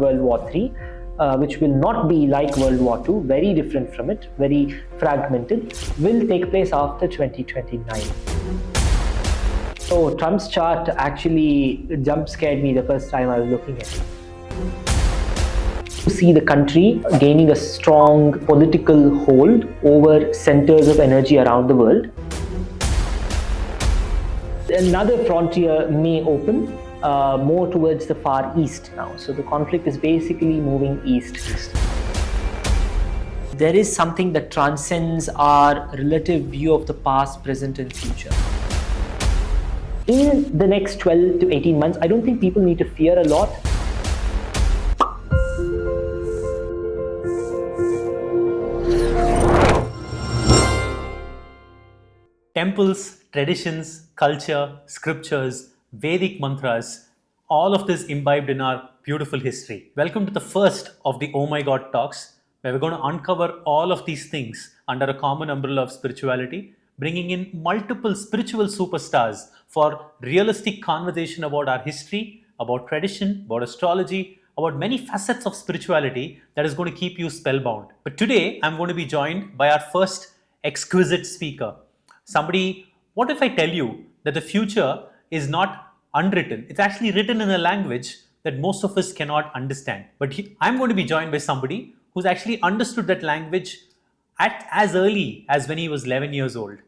World War III, which will not be like World War II, very different from it, very fragmented, will take place after 2029. So Trump's chart actually jump scared me the first time I was looking at it. To see the country gaining a strong political hold over centers of energy around the world. Another frontier may open more towards the far east now. So the conflict is basically moving east. There is something that transcends our relative view of the past, present, and future. In the next 12 to 18 months, I don't think people need to fear a lot. Temples, traditions, culture, scriptures, Vedic mantras, all of this imbibed in our beautiful history. Welcome to the first of the Oh My God talks, where we're going to uncover all of these things under a common umbrella of spirituality, bringing in multiple spiritual superstars for realistic conversation about our history, about tradition, about astrology, about many facets of spirituality that is going to keep you spellbound. But today, I'm going to be joined by our first exquisite speaker. Somebody, what if I tell you that the future is not unwritten? It's actually written in a language that most of us cannot understand. But I'm going to be joined by somebody who's actually understood that language at as early as when he was 11 years old.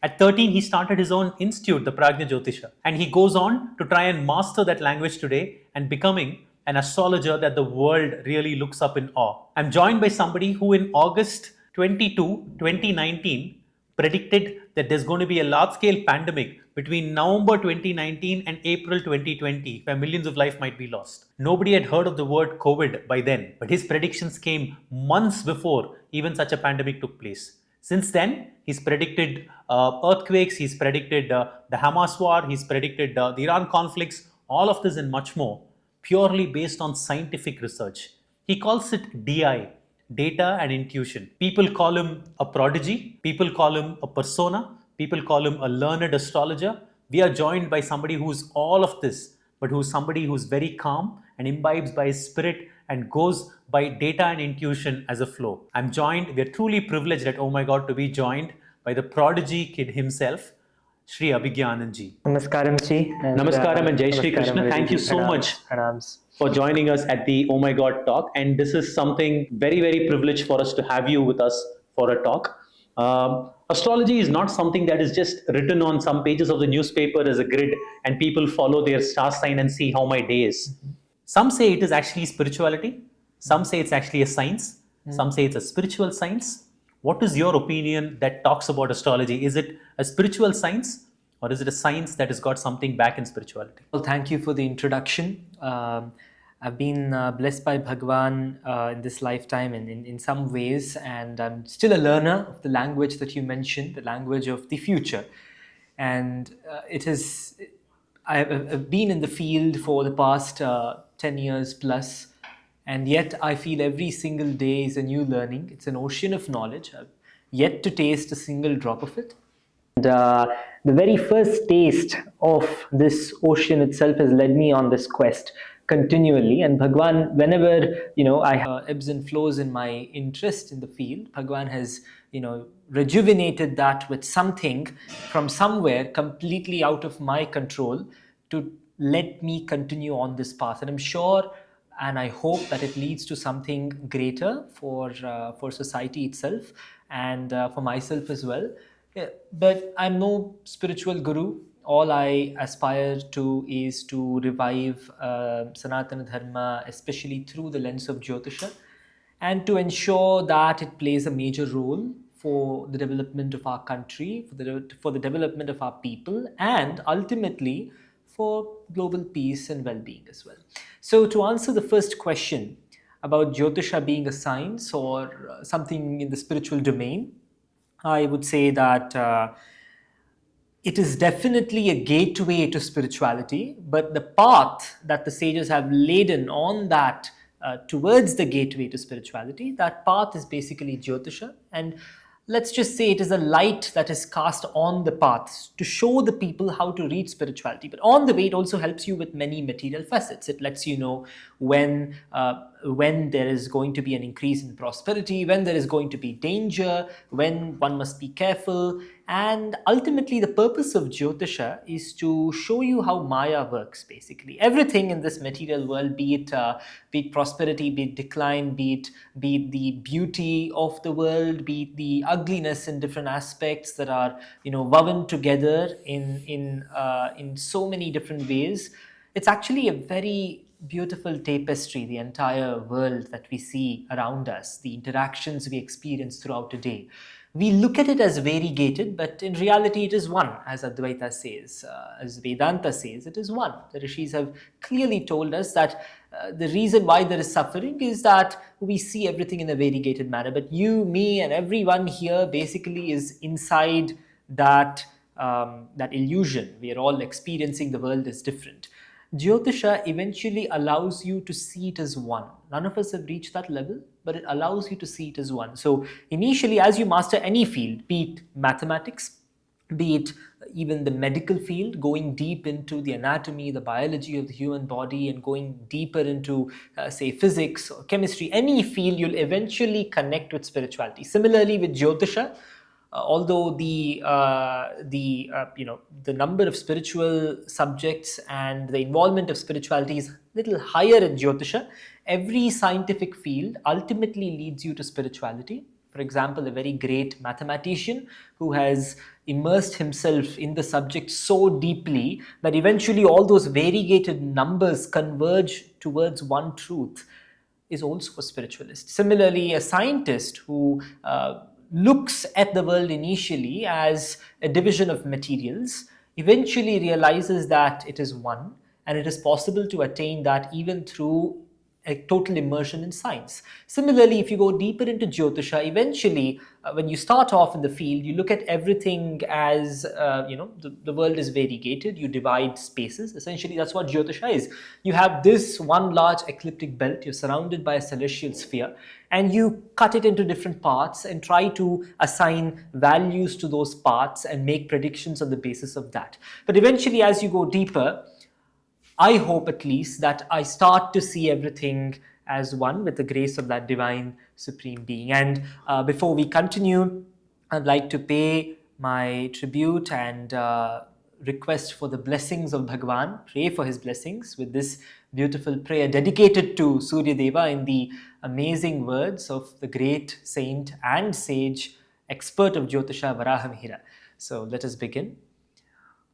At 13, he started his own institute, the Jyotisha, and he goes on to try and master that language today and becoming an astrologer that the world really looks up in awe. I'm joined by somebody who in August 2019, predicted that there's going to be a large-scale pandemic between November 2019 and April 2020, where millions of lives might be lost. Nobody had heard of the word COVID by then, but his predictions came months before even such a pandemic took place. Since then, he's predicted earthquakes, he's predicted the Hamas war, he's predicted the Iran conflicts, all of this and much more, purely based on scientific research. He calls it DI, data and intuition. People call him a prodigy, people call him a persona, people call him a learned astrologer. We are joined by somebody who's all of this, but who's somebody who's very calm and imbibes by his spirit and goes by data and intuition as a flow. We're truly privileged at Oh My God to be joined by the prodigy kid himself, Shri Abhigya Anand ji. Namaskaram ji. Namaskaram and Jai Shri Krishna. Thank you so much for joining us at the Oh My God talk. And this is something very, very privileged for us to have you with us for a talk. Astrology is not something that is just written on some pages of the newspaper as a grid and people follow their star sign and see how my day is. Some say it is actually spirituality. Some say it's actually a science. Some say it's a spiritual science. What is your opinion that talks about astrology? Is it a spiritual science or is it a science that has got something back in spirituality? Well, thank you for the introduction. I've been blessed by Bhagwan in this lifetime in some ways, and I'm still a learner of the language that you mentioned, the language of the future. And I've been in the field for the past 10 years plus, and yet I feel every single day is a new learning. It's an ocean of knowledge. I've yet to taste a single drop of it. And the very first taste of this ocean itself has led me on this quest continually. And Bhagwan, whenever I have ebbs and flows in my interest in the field, Bhagwan has rejuvenated that with something from somewhere completely out of my control to let me continue on this path. And I'm sure and I hope that it leads to something greater for society itself and for myself as well. Yeah, but I'm no spiritual guru. All I aspire to is to revive Sanatana Dharma, especially through the lens of Jyotisha, and to ensure that it plays a major role for the development of our country, for the development of our people, and ultimately for global peace and well-being as well. So to answer the first question about Jyotisha being a science or something in the spiritual domain, I would say that it is definitely a gateway to spirituality, but the path that the sages have laden on that towards the gateway to spirituality, that path is basically Jyotisha. And let's just say it is a light that is cast on the paths to show the people how to reach spirituality. But on the way, it also helps you with many material facets. It lets you know when there is going to be an increase in prosperity, when there is going to be danger, when one must be careful. And ultimately, the purpose of Jyotisha is to show you how Maya works, basically. Everything in this material world, be it prosperity, be it decline, be it the beauty of the world, be it the ugliness in different aspects that are, woven together in so many different ways. It's actually a very beautiful tapestry, the entire world that we see around us, the interactions we experience throughout a day. We look at it as variegated, but in reality it is one, as Advaita says, as Vedanta says, it is one. The rishis have clearly told us that the reason why there is suffering is that we see everything in a variegated manner. But you, me, and everyone here basically is inside that illusion. We are all experiencing the world as different. Jyotisha eventually allows you to see it as one. None of us have reached that level, but it allows you to see it as one. So initially, as you master any field, be it mathematics, be it even the medical field, going deep into the anatomy, the biology of the human body, and going deeper into, say, physics or chemistry, any field, you'll eventually connect with spirituality. Similarly, with Jyotisha, although the number of spiritual subjects and the involvement of spirituality is a little higher in Jyotisha, every scientific field ultimately leads you to spirituality. For example, a very great mathematician who has immersed himself in the subject so deeply that eventually all those variegated numbers converge towards one truth is also a spiritualist. Similarly, a scientist who looks at the world initially as a division of materials, eventually realizes that it is one, and it is possible to attain that even through a total immersion in science. Similarly, if you go deeper into Jyotisha, eventually, when you start off in the field, you look at everything as, the world is variegated, you divide spaces. Essentially, that's what Jyotisha is. You have this one large ecliptic belt, you're surrounded by a celestial sphere, and you cut it into different parts and try to assign values to those parts and make predictions on the basis of that. But eventually, as you go deeper, I hope at least that I start to see everything as one with the grace of that divine supreme being. And before we continue, I'd like to pay my tribute and request for the blessings of Bhagwan, pray for his blessings with this beautiful prayer dedicated to Surya Deva in the amazing words of the great saint and sage, expert of Jyotisha, Varahamihira. So let us begin.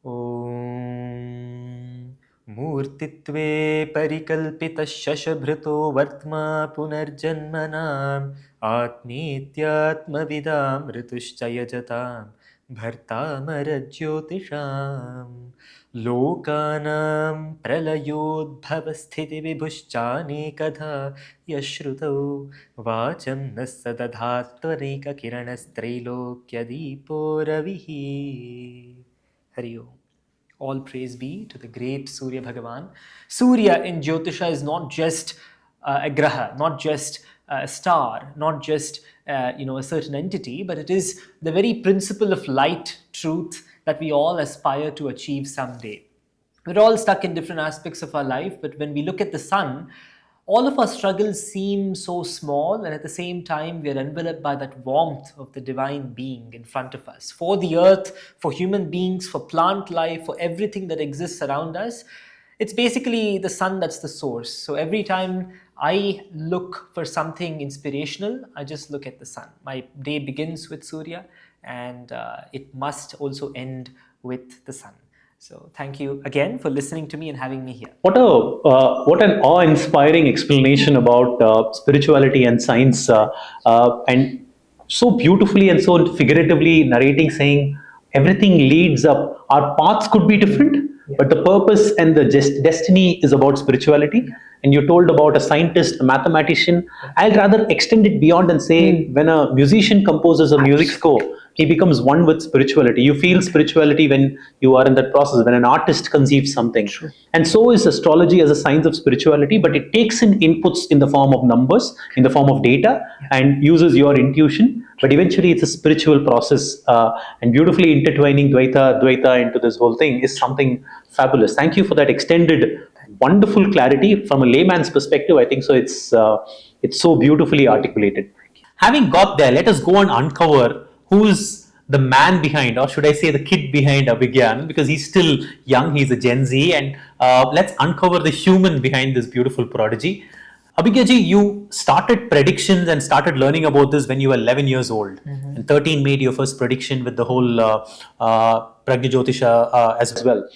Om Murtitve Parikalpita Shashabhrito Vartma Punarjanmanam Atnityatma Vidam Ritushchayajatam Bhartamarajyotisham Lokanam Pralayodbhavasthiti Vibhushchane Kadha Yashrutau Vacham Nasadadhatvarika Kiranastrailokya Ravihi. Hari Om. All praise be to the great Surya Bhagavan. Surya in Jyotisha is not just a graha, not just a star, not just a certain entity, but it is the very principle of light, truth that we all aspire to achieve someday. We're all stuck in different aspects of our life, but when we look at the sun, all of our struggles seem so small, and at the same time, we are enveloped by that warmth of the divine being in front of us. For the earth, for human beings, for plant life, for everything that exists around us, it's basically the sun that's the source. So every time I look for something inspirational, I just look at the sun. My day begins with Surya, and it must also end with the sun. So thank you again for listening to me and having me here. What an awe-inspiring explanation about spirituality and science, and so beautifully and so figuratively narrating, saying everything leads up. Our paths could be different, but the purpose and the destiny is about spirituality. And you told about a scientist, a mathematician. I'll rather extend it beyond and say when a musician composes a music score, he becomes one with spirituality. You feel spirituality when you are in that process, when an artist conceives something. True. And so is astrology as a science of spirituality, but it takes in inputs in the form of numbers, in the form of data, and uses your intuition. But eventually, it's a spiritual process, and beautifully intertwining Dvaita into this whole thing is something fabulous. Thank you for that extended, wonderful clarity from a layman's perspective. I think so. It's so beautifully articulated. Having got there, let us go and uncover who's the man behind, or should I say the kid behind Abhigya Anand, because he's still young, he's a Gen Z, and let's uncover the human behind this beautiful prodigy. Abhigya ji, you started predictions and started learning about this when you were 11 years old, and 13 made your first prediction with the whole Jyotisha as well.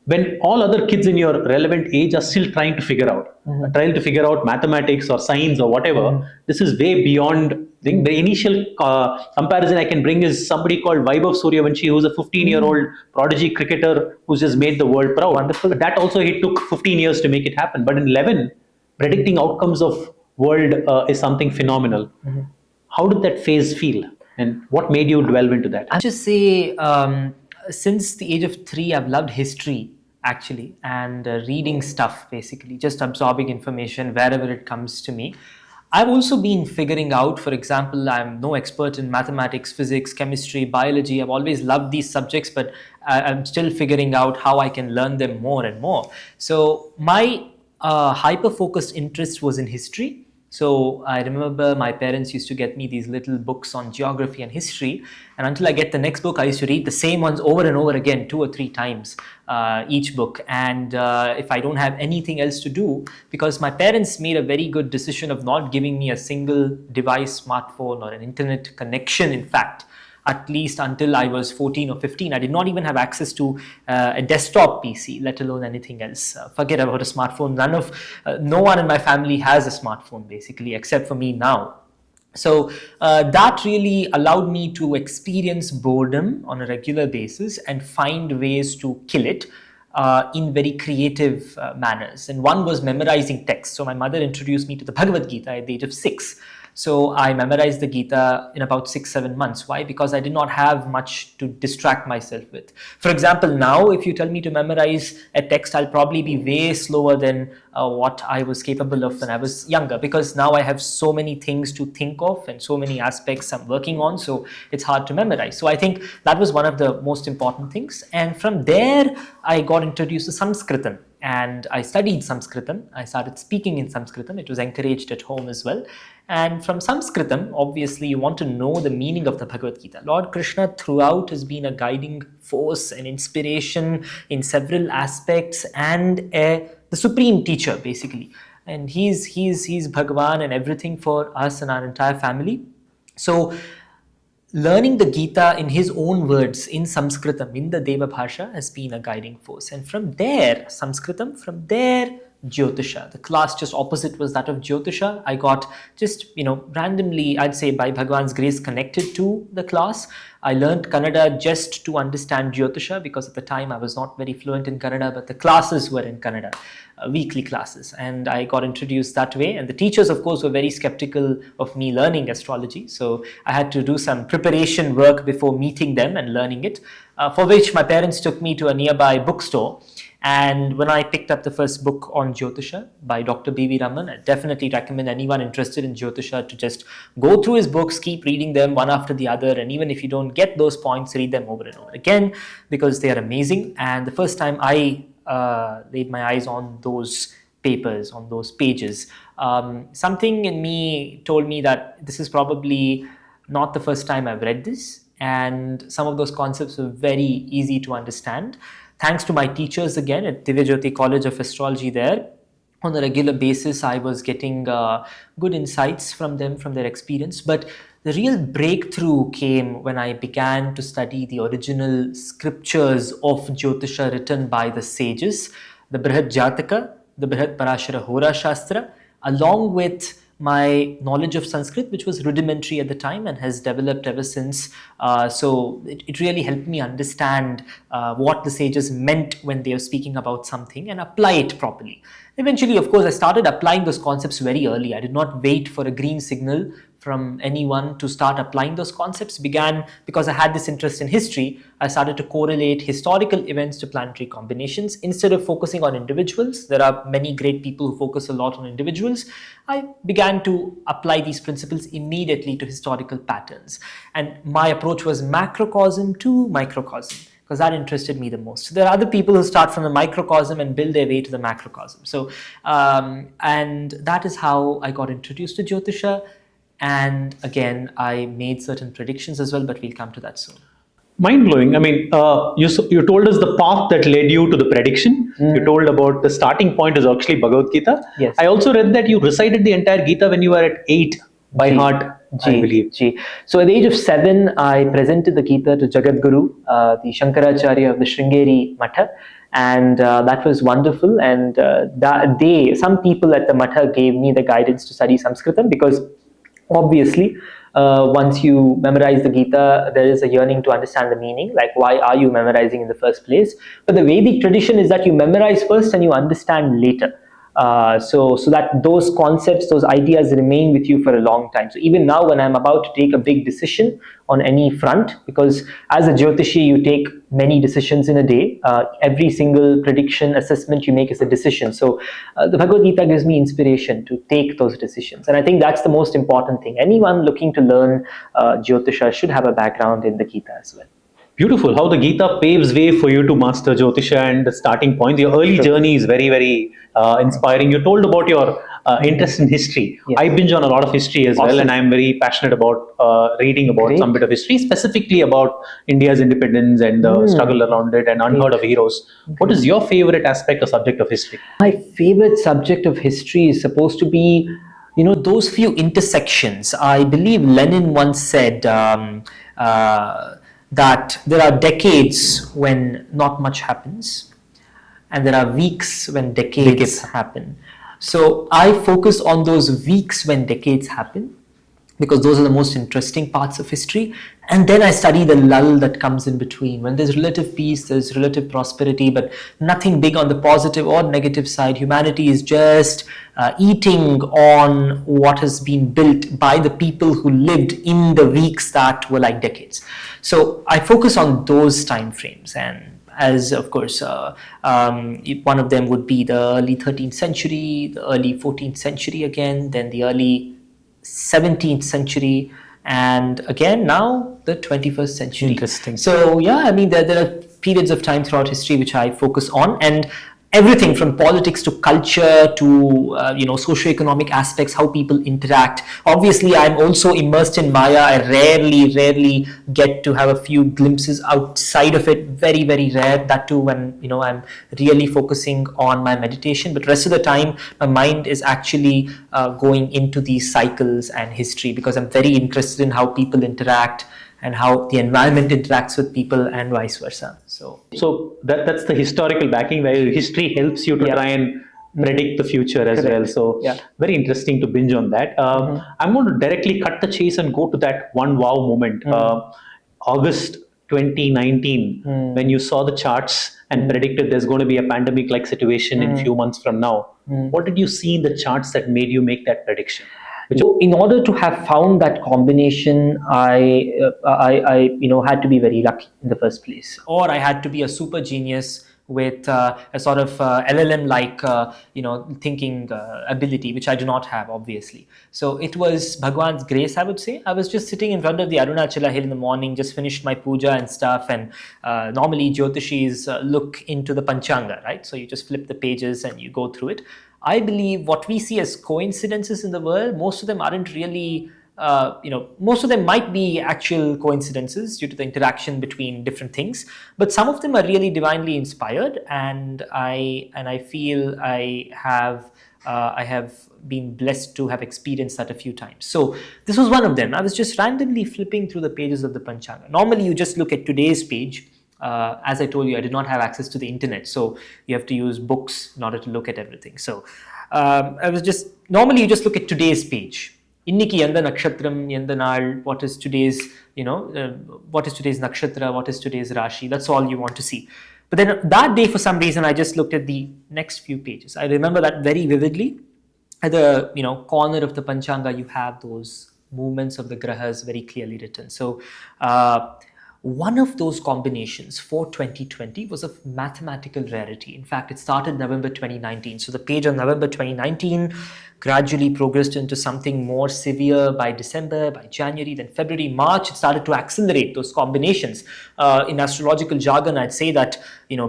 When all other kids in your relevant age are still trying to figure out mathematics or science or whatever, this is way beyond. The initial comparison I can bring is somebody called Vaibhav Suryavanshi, who's a 15-year-old prodigy cricketer who's just made the world proud. Wonderful. But that also, it took 15 years to make it happen. But in 11, predicting outcomes of world is something phenomenal. How did that phase feel, and what made you delve into that? I just say, since the age of 3, I've loved history actually, and reading stuff, basically just absorbing information wherever it comes to me. I've also been figuring out, for example, I'm no expert in mathematics, physics, chemistry, biology. I've always loved these subjects, but I'm still figuring out how I can learn them more and more. So my hyper-focused interest was in history. So I remember my parents used to get me these little books on geography and history, and until I get the next book, I used to read the same ones over and over again, 2 or 3 times each book. And if I don't have anything else to do, because my parents made a very good decision of not giving me a single device, smartphone or an internet connection, in fact, at least until I was 14 or 15. I did not even have access to a desktop PC, let alone anything else. Forget about a smartphone. No one in my family has a smartphone, basically, except for me now. So that really allowed me to experience boredom on a regular basis and find ways to kill it in very creative manners. And one was memorizing text. So my mother introduced me to the Bhagavad Gita at the age of 6. So I memorized the Gita in about 6-7 months. Why? Because I did not have much to distract myself with. For example, now if you tell me to memorize a text, I'll probably be way slower than what I was capable of when I was younger, because now I have so many things to think of and so many aspects I'm working on, so it's hard to memorize. So I think that was one of the most important things. And from there, I got introduced to Sanskritam. And I studied Sanskritam. I started speaking in Sanskritam. It was encouraged at home as well. And from Sanskritam, obviously, you want to know the meaning of the Bhagavad Gita. Lord Krishna throughout has been a guiding force and inspiration in several aspects, and the supreme teacher, basically. And he's Bhagavan and everything for us and our entire family. So learning the Gita in his own words, in Sanskritam, in the Deva Bhasha, has been a guiding force. And from there, Sanskritam, from there, Jyotisha. The class just opposite was that of Jyotisha. I got just, randomly, I'd say by Bhagwan's grace, connected to the class. I learned Kannada just to understand Jyotisha, because at the time I was not very fluent in Kannada, but the classes were in Kannada, weekly classes. And I got introduced that way. And the teachers, of course, were very skeptical of me learning astrology. So I had to do some preparation work before meeting them and learning it, for which my parents took me to a nearby bookstore. And when I picked up the first book on Jyotisha by Dr. B.V. Raman, I definitely recommend anyone interested in Jyotisha to just go through his books, keep reading them one after the other. And even if you don't get those points, read them over and over again, because they are amazing. And the first time I laid my eyes on those papers, on those pages, something in me told me that this is probably not the first time I've read this. And some of those concepts were very easy to understand. Thanks to my teachers again at Divya Jyoti College of Astrology there, on a regular basis, I was getting good insights from them, from their experience. But the real breakthrough came when I began to study the original scriptures of Jyotisha written by the sages, the Brihad Jataka, the Brihad Parashara Hora Shastra, along with my knowledge of Sanskrit, which was rudimentary at the time and has developed ever since. So it really helped me understand what the sages meant when they were speaking about something and apply it properly. Eventually, of course, I started applying those concepts very early. I did not wait for a green signal from anyone to start applying those concepts began because I had this interest in history. I started to correlate historical events to planetary combinations instead of focusing on individuals. There are many great people who focus a lot on individuals. I began to apply these principles immediately to historical patterns. And my approach was macrocosm to microcosm, because that interested me the most. There are other people who start from the microcosm and build their way to the macrocosm. So, and that is how I got introduced to Jyotisha. And again, I made certain predictions as well, but we'll come to that soon. Mind blowing. I mean, you told us the path that led you to the prediction. You told about the starting point is actually Bhagavad Gita. Yes. I also read that you recited the entire Gita when you were at 8 by heart, I believe. So at the age of 7, I presented the Gita to Jagadguru, the Shankaracharya of the Sringeri Matha. And that was wonderful. And some people at the Matha gave me the guidance to study Sanskritam, because obviously, once you memorize the Gita, there is a yearning to understand the meaning, like why are you memorizing in the first place? But the Vedic tradition is that you memorize first and you understand later. So that those concepts, those ideas remain with you for a long time. So even now, when I'm about to take a big decision on any front, because as a Jyotishi, you take many decisions in a day. Every single prediction assessment you make is a decision. So the Bhagavad Gita gives me inspiration to take those decisions. And I think that's the most important thing. Anyone looking to learn Jyotisha should have a background in the Gita as well. Beautiful. How the Gita paves way for you to master Jyotisha and the starting point. Your early journey is very, very inspiring. You told about your interest in history. Yes. I binge on a lot of history as well, and I'm very passionate about reading about some bit of history, specifically about India's independence and the struggle around it and unheard of heroes. What is your favorite aspect or subject of history? My favorite subject of history is supposed to be, those few intersections. I believe Lenin once said that there are decades when not much happens, and there are weeks when decades happen. So I focus on those weeks when decades happen, because those are the most interesting parts of history. And then I study the lull that comes in between. When there's relative peace, there's relative prosperity, but nothing big on the positive or negative side. Humanity is just eating on what has been built by the people who lived in the weeks that were like decades. So I focus on those time frames, and as of course one of them would be the early 13th century, the early 14th century again, then the early 17th century, and again now the 21st century. Interesting. So yeah, I mean there are periods of time throughout history which I focus on, and everything from politics to culture to socioeconomic aspects, how people interact. Obviously, I'm also immersed in Maya. I rarely get to have a few glimpses outside of it. Very, very rare. That too when I'm really focusing on my meditation. But rest of the time, my mind is actually going into these cycles and history, because I'm very interested in how people interact and how the environment interacts with people and vice versa. So that's the historical backing, where history helps you to try and predict the future as well. So very interesting to binge on that. I'm going to directly cut the chase and go to that one wow moment. August 2019, when you saw the charts and predicted there's going to be a pandemic-like situation in a few months from now. What did you see in the charts that made you make that prediction? So in order to have found that combination, I had to be very lucky in the first place, or I had to be a super genius with a sort of LLM-like thinking ability, which I do not have, obviously. So it was Bhagwan's grace, I would say. I was just sitting in front of the Arunachala hill in the morning, just finished my puja and stuff, and normally Jyotishis look into the Panchanga, right? So you just flip the pages and you go through it. I believe what we see as coincidences in the world, most of them aren't really, most of them might be actual coincidences due to the interaction between different things, but some of them are really divinely inspired, and I feel I have been blessed to have experienced that a few times. So this was one of them. I was just randomly flipping through the pages of the Panchanga. Normally you just look at today's page. As I told you, I did not have access to the internet, so you have to use books in order to look at everything. So normally you just look at today's page. Inniki yanda nakshatram, yanda naal, what is today's nakshatra, what is today's rashi, that's all you want to see. But then that day, for some reason, I just looked at the next few pages. I remember that very vividly. At the corner of the Panchanga, you have those movements of the grahas very clearly written. So one of those combinations for 2020 was of mathematical rarity. In fact, it started November 2019. So the page on November 2019 gradually progressed into something more severe by December, by January, then February, March. It started to accelerate those combinations. In astrological jargon, I'd say that,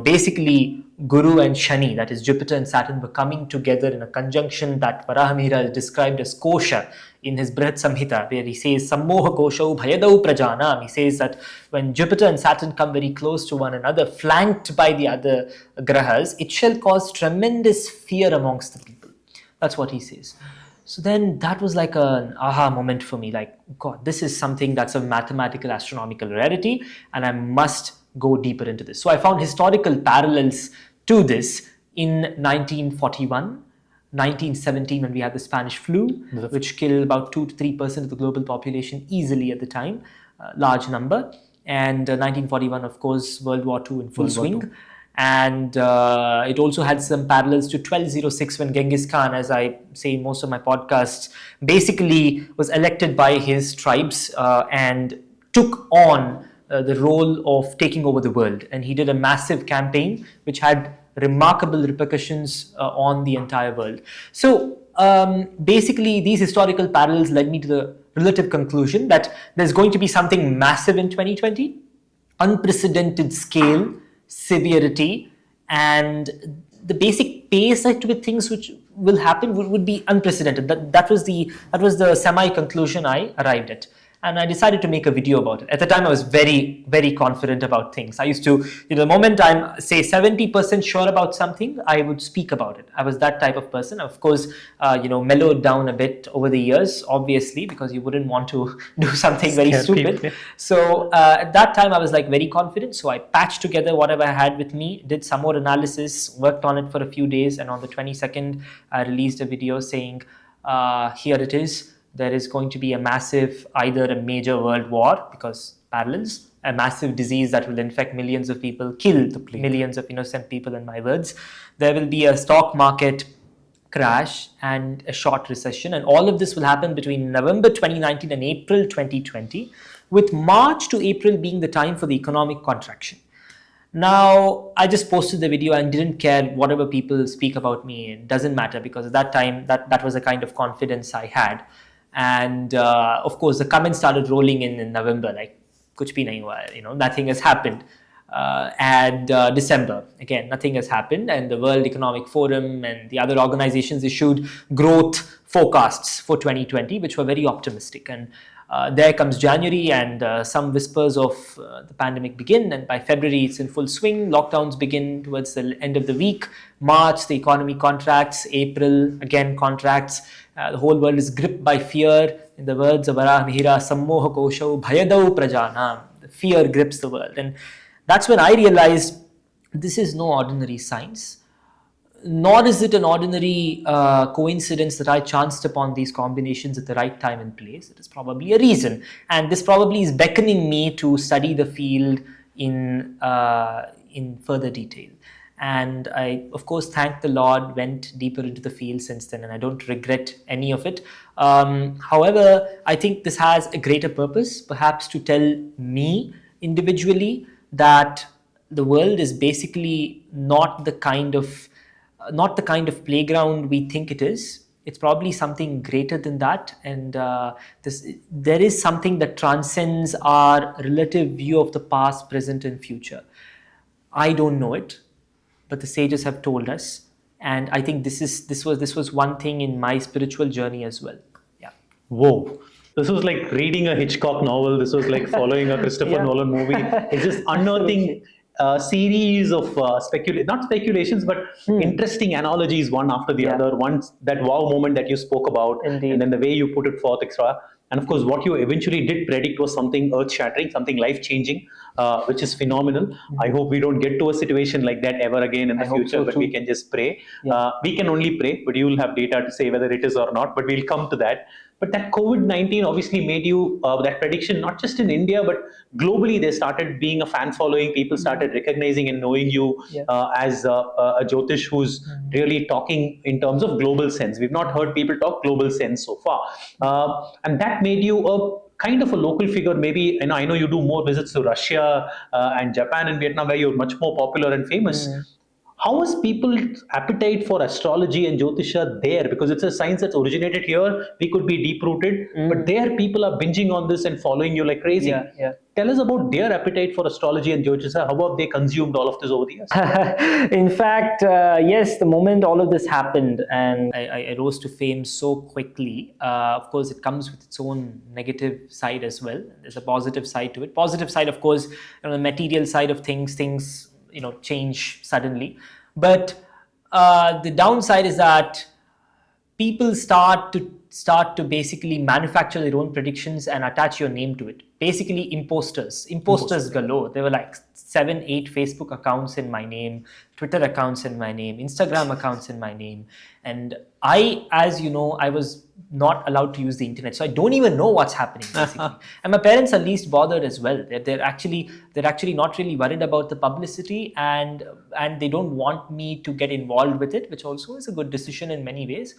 basically Guru and Shani, that is Jupiter and Saturn, were coming together in a conjunction that Varahamihira is described as kosha in his Brihat Samhita, where he says, Sammoha koshau bhayadau prajanam. He says that when Jupiter and Saturn come very close to one another, flanked by the other grahas, it shall cause tremendous fear amongst the people. That's what he says. So then that was like an aha moment for me, like, God, this is something that's of mathematical astronomical rarity, and I must go deeper into this. So I found historical parallels to this in 1941, 1917, when we had the Spanish flu, which killed about 2 to 3% of the global population easily at the time, large number. And 1941, of course, World War II in full swing. And it also had some parallels to 1206, when Genghis Khan, as I say in most of my podcasts, basically was elected by his tribes and took on the role of taking over the world. And he did a massive campaign which had remarkable repercussions on the entire world. So basically, these historical parallels led me to the relative conclusion that there's going to be something massive in 2020, unprecedented scale, severity, and the basic pace at which things which will happen would be unprecedented. That was the semi conclusion I arrived at, and I decided to make a video about it. At the time, I was very, very confident about things. I used to, the moment I'm, say, 70% sure about something, I would speak about it. I was that type of person. Of course, mellowed down a bit over the years, obviously, because you wouldn't want to do something very stupid. People. So at that time, I was like very confident. So I patched together whatever I had with me, did some more analysis, worked on it for a few days, and on the 22nd, I released a video saying, here it is. There is going to be a massive, either a major world war, because parallels, a massive disease that will infect millions of people, kill millions of innocent people, in my words. There will be a stock market crash and a short recession. And all of this will happen between November 2019 and April 2020, with March to April being the time for the economic contraction. Now, I just posted the video and didn't care whatever people speak about me. It doesn't matter, because at that time, that was the kind of confidence I had. And of course, the comments started rolling in November, like, kuch bhi nahi hua, nothing has happened. And December, again, nothing has happened. And the World Economic Forum and the other organizations issued growth forecasts for 2020, which were very optimistic. And there comes January, and some whispers of the pandemic begin. And by February, it's in full swing. Lockdowns begin towards the end of the week. March, the economy contracts. April, again, contracts. The whole world is gripped by fear. In the words of Varahamihira, Sammoha koshau bhayadau prajanam. The fear grips the world. And that's when I realized this is no ordinary science. Nor is it an ordinary coincidence that I chanced upon these combinations at the right time and place. It is probably a reason. And this probably is beckoning me to study the field in further detail. And I, of course, thank the Lord, went deeper into the field since then, and I don't regret any of it. However, I think this has a greater purpose, perhaps to tell me individually that the world is basically not the kind of playground we think it is. It's probably something greater than that, and there is something that transcends our relative view of the past, present, and future. I don't know it, but the sages have told us, and I think this was one thing in my spiritual journey as well. Yeah. Whoa. This was like reading a Hitchcock novel. This was like following a Christopher Nolan movie. It's just unearthing a series of not speculations, but interesting analogies, one after the other. Once that wow moment that you spoke about, Indeed. And then the way you put it forth, etc. And of course, what you eventually did predict was something earth-shattering, something life-changing, which is phenomenal. I hope we don't get to a situation like that ever again in the future, but we can just pray. We can only pray, but you will have data to say whether it is or not, but we'll come to that. But that COVID-19 obviously made you that prediction, not just in India, but globally. There started being a fan following. People started recognizing and knowing you as a Jyotish who's really talking in terms of global sense. We've not heard people talk global sense so far. And that made you a kind of a local figure. Maybe, I know you do more visits to Russia and Japan and Vietnam, where you're much more popular and famous. How is people's appetite for astrology and Jyotisha there? Because it's a science that's originated here. We could be deep rooted, but there people are binging on this and following you like crazy. Tell us about their appetite for astrology and Jyotisha. How have they consumed all of this over the years? In fact, yes, the moment all of this happened and I rose to fame so quickly, of course, it comes with its own negative side as well. There's a positive side to it. Positive side, of course, the material side of things change suddenly. But the downside is that people start to basically manufacture their own predictions and attach your name to it. Basically, imposters galore. There were like 7-8 Facebook accounts in my name, Twitter accounts in my name, Instagram accounts in my name. And I, as you know, I was not allowed to use the internet, so I don't even know what's happening basically. And my parents are least bothered as well. They're actually not really worried about the publicity, and they don't want me to get involved with it, which also is a good decision in many ways.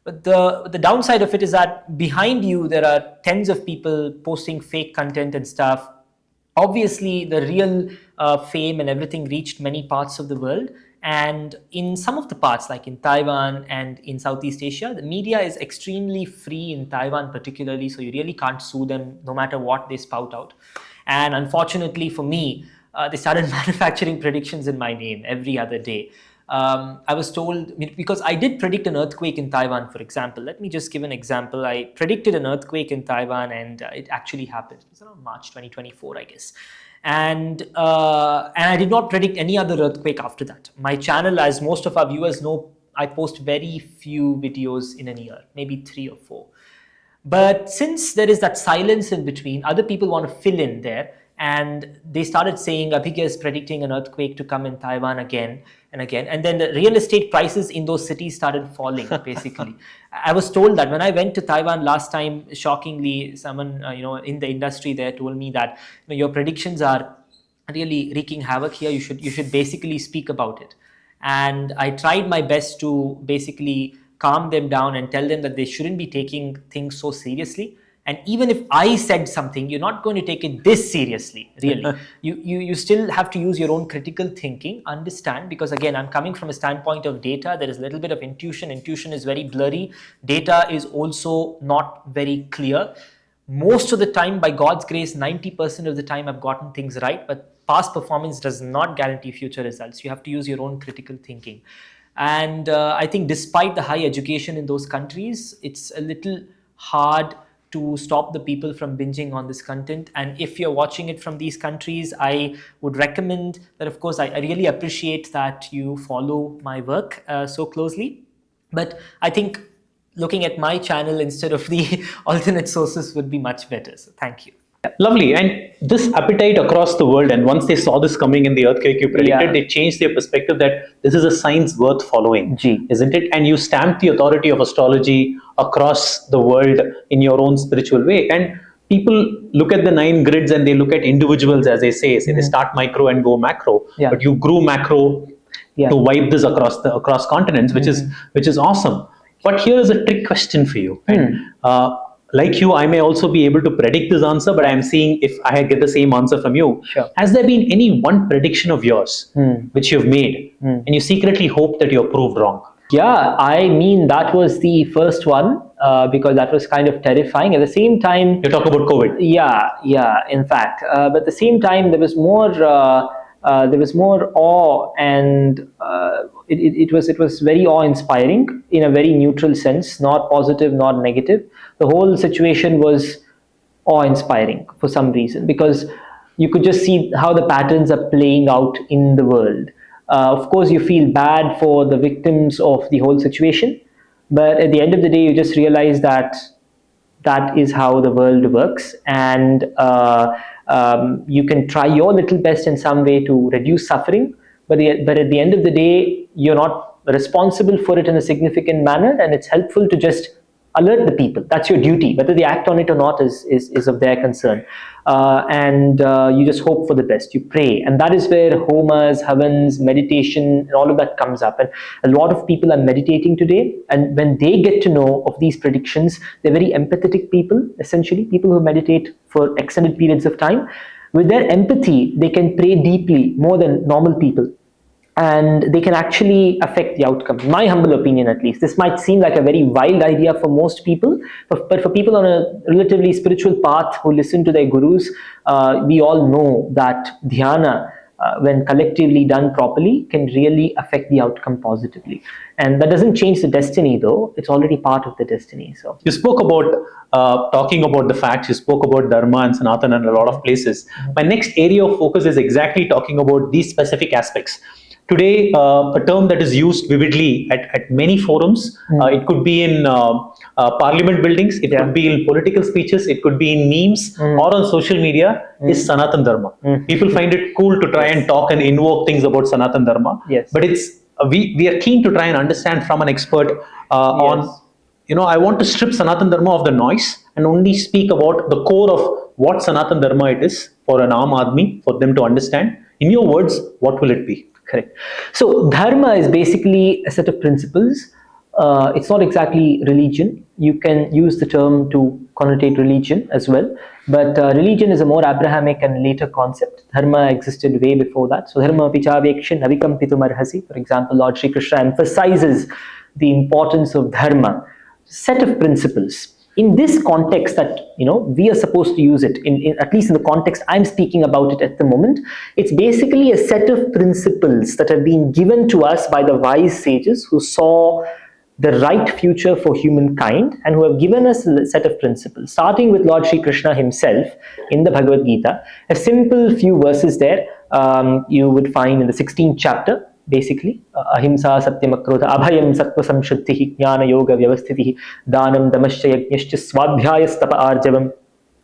But the downside of it is that behind you there are tens of people posting fake content and stuff. Obviously, the real fame and everything reached many parts of the world. And in some of the parts, like in Taiwan and in Southeast Asia, the media is extremely free in Taiwan particularly, so you really can't sue them no matter what they spout out. And unfortunately for me, they started manufacturing predictions in my name every other day. I was told, because I did predict an earthquake in Taiwan, for example. Let me just give an example. I predicted an earthquake in Taiwan and it actually happened. It was around March 2024, I guess. And I did not predict any other earthquake after that. My channel, as most of our viewers know, I post very few videos in a year, maybe 3 or 4. But since there is that silence in between, other people want to fill in there. And they started saying Abhigya is predicting an earthquake to come in Taiwan again and again. And then the real estate prices in those cities started falling, basically. I was told that when I went to Taiwan last time, shockingly, someone in the industry there told me that your predictions are really wreaking havoc here. You should basically speak about it. And I tried my best to basically calm them down and tell them that they shouldn't be taking things so seriously. And even if I said something, you're not going to take it this seriously, really. You still have to use your own critical thinking, understand, because again, I'm coming from a standpoint of data. There is a little bit of intuition. Intuition is very blurry. Data is also not very clear. Most of the time, by God's grace, 90% of the time I've gotten things right, but past performance does not guarantee future results. You have to use your own critical thinking. And I think despite the high education in those countries, it's a little hard to stop the people from binging on this content. And if you're watching it from these countries, I would recommend that, of course, I really appreciate that you follow my work so closely. But I think looking at my channel instead of the alternate sources would be much better. So thank you. Lovely. And this appetite across the world, and once they saw this coming in the earthquake you predicted, they changed their perspective that this is a science worth following, isn't it? And you stamped the authority of astrology across the world in your own spiritual way. And people look at the 9 grids and they look at individuals, as they say they start micro and go macro. But you grew macro to wipe this across continents, which is awesome. But here is a trick question for you. And like you, I may also be able to predict this answer, but I'm seeing if I get the same answer from you. Has there been any one prediction of yours which you've made and you secretly hope that you're proved wrong? Yeah, I mean, that was the first one because that was kind of terrifying. At the same time... You're talking about COVID. Yeah, in fact. But at the same time, there was more awe, and it was very awe-inspiring in a very neutral sense, not positive, not negative. The whole situation was awe-inspiring for some reason, because you could just see how the patterns are playing out in the world. Of course, you feel bad for the victims of the whole situation, but at the end of the day, you just realize that that is how the world works, and you can try your little best in some way to reduce suffering, but at the end of the day, you're not responsible for it in a significant manner, and it's helpful to just alert the people. That's your duty. Whether they act on it or not is of their concern. And you just hope for the best. You pray. And that is where homas, havans, meditation, and all of that comes up. And a lot of people are meditating today. And when they get to know of these predictions, they're very empathetic people, essentially, people who meditate for extended periods of time. With their empathy, they can pray deeply more than normal people. And they can actually affect the outcome. In my humble opinion, at least. This might seem like a very wild idea for most people, but for people on a relatively spiritual path who listen to their gurus, we all know that dhyana, when collectively done properly, can really affect the outcome positively. And that doesn't change the destiny, though. It's already part of the destiny. So you spoke about talking about the facts. You spoke about Dharma and Sanatana in a lot of places. My next area of focus is exactly talking about these specific aspects. Today, a term that is used vividly at many forums, it could be in parliament buildings, it could be in political speeches, it could be in memes or on social media, is Sanatana Dharma. People find it cool to try and talk and invoke things about Sanatana Dharma. Yes. But it's we are keen to try and understand from an expert on, I want to strip Sanatana Dharma of the noise and only speak about the core of what Sanatana Dharma it is for an Aam Aadmi, for them to understand. In your words, what will it be? Correct. So dharma is basically a set of principles. It's not exactly religion. You can use the term to connotate religion as well. But religion is a more Abrahamic and later concept. Dharma existed way before that. So dharma pichavekshin avikampitum arhasi. For example, Lord Sri Krishna emphasizes the importance of dharma. Set of principles. In this context that we are supposed to use it, in at least in the context I'm speaking about it at the moment, it's basically a set of principles that have been given to us by the wise sages who saw the right future for humankind and who have given us a set of principles, starting with Lord Sri Krishna himself in the Bhagavad Gita. A simple few verses there you would find in the 16th chapter. Basically, ahimsa satyam akrodha abhayam sattva samshuddhi jnana yoga vyavasthiti danam damascha yajnascha swadhyayastapa arjavam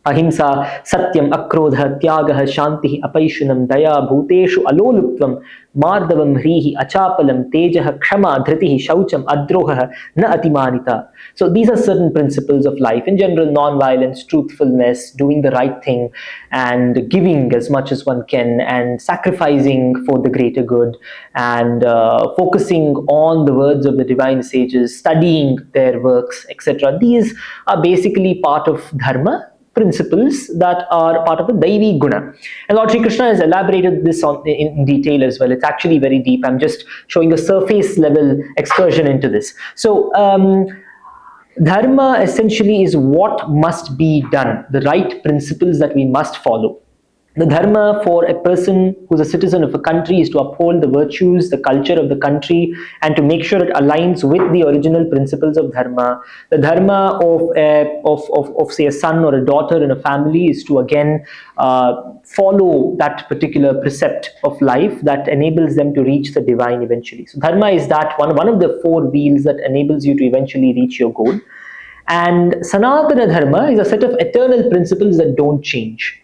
ahimsa satyam akrodha tyagah shanti apaishunam daya bhuteshu aloluptvam mardavam hrihi achapalam tejah kshama dhritihi shaucham adrohah na atimanita. So these are certain principles of life in general: non-violence, truthfulness, doing the right thing, and giving as much as one can, and sacrificing for the greater good, and focusing on the words of the divine sages, studying their works, etc. These are basically part of dharma, principles that are part of the Daivi Guna. And Lord Sri Krishna has elaborated this in detail as well. It's actually very deep. I'm just showing a surface level excursion into this. So, Dharma essentially is what must be done, the right principles that we must follow. The dharma for a person who's a citizen of a country is to uphold the virtues, the culture of the country, and to make sure it aligns with the original principles of dharma. The dharma of say a son or a daughter in a family is to again follow that particular precept of life that enables them to reach the divine eventually. So dharma is that one of the four wheels that enables you to eventually reach your goal. And Sanatana Dharma is a set of eternal principles that don't change.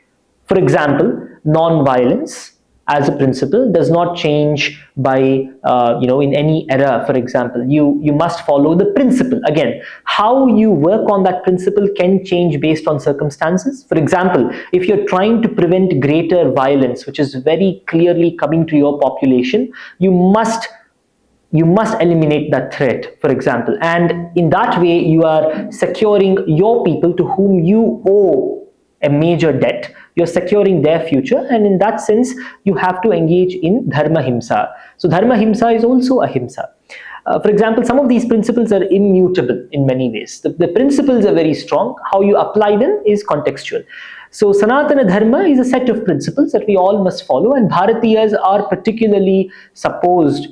For example, non-violence as a principle does not change by, in any era. For example, you must follow the principle. Again, how you work on that principle can change based on circumstances. For example, if you're trying to prevent greater violence, which is very clearly coming to your population, you must eliminate that threat, for example. And in that way, you are securing your people to whom you owe a major debt. You're securing their future, and in that sense, you have to engage in dharma himsa. So dharma himsa is also ahimsa. For example, some of these principles are immutable in many ways. The principles are very strong. How you apply them is contextual. So Sanatana Dharma is a set of principles that we all must follow, and Bharatiyas are particularly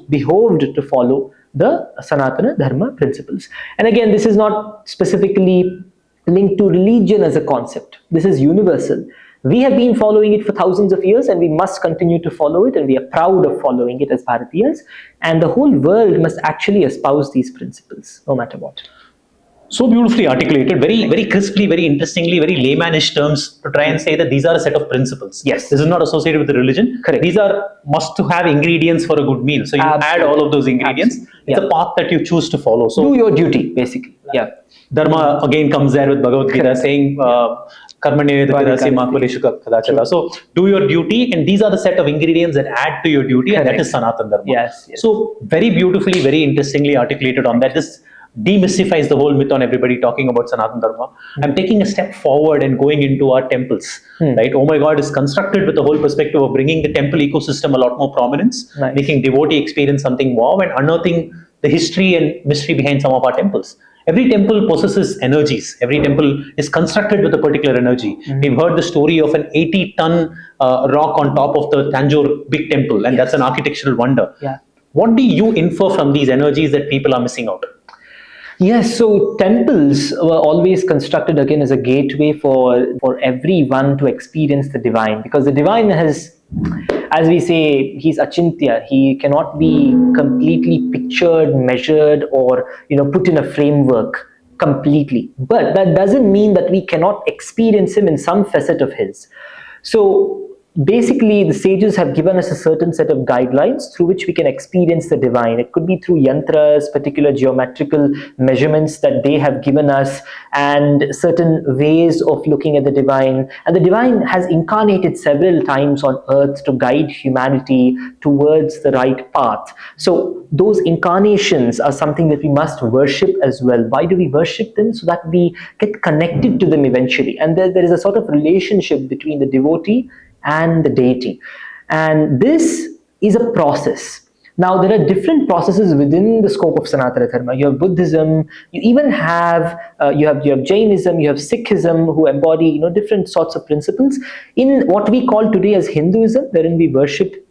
behoved to follow the Sanatana Dharma principles. And again, this is not specifically linked to religion as a concept. This is universal. We have been following it for thousands of years, and we must continue to follow it, and we are proud of following it as Bharatiyas. And the whole world must actually espouse these principles, no matter what. So beautifully articulated, very crisply, very interestingly, very laymanish terms to try and say that these are a set of principles. Yes. This is not associated with the religion. Correct. These are must to have ingredients for a good meal. So you add all of those ingredients. Absolutely. It's a path that you choose to follow. So do your duty, basically. Yeah. Dharma again comes there with Bhagavad Gita saying, so do your duty, and these are the set of ingredients that add to your duty, and that is Sanatana Dharma. Yes. So very beautifully, very interestingly articulated on that. This demystifies the whole myth on everybody talking about Sanatana Dharma. I'm taking a step forward and going into our temples. Right? Oh My God is constructed with the whole perspective of bringing the temple ecosystem a lot more prominence, making devotee experience something wow, and unearthing the history and mystery behind some of our temples. Every temple possesses energies. Every temple is constructed with a particular energy. We've heard the story of an 80-ton rock on top of the Tanjore big temple, and that's an architectural wonder. Yeah. What do you infer from these energies that people are missing out? Yes, so temples were always constructed again as a gateway for everyone to experience the divine, because the divine has, as we say, he's achintya. He cannot be completely pictured, measured, or put in a framework completely. But that doesn't mean that we cannot experience him in some facet of his. So basically, the sages have given us a certain set of guidelines through which we can experience the divine. It could be through yantras, particular geometrical measurements that they have given us, and certain ways of looking at the divine. And the divine has incarnated several times on earth to guide humanity towards the right path. So those incarnations are something that we must worship as well. Why do we worship them? So that we get connected to them eventually. And there is a sort of relationship between the devotee and the deity, and this is a process. Now there are different processes within the scope of Sanatana Dharma. You have Buddhism, you even have you have Jainism, you have Sikhism, who embody different sorts of principles. In what we call today as Hinduism, wherein we worship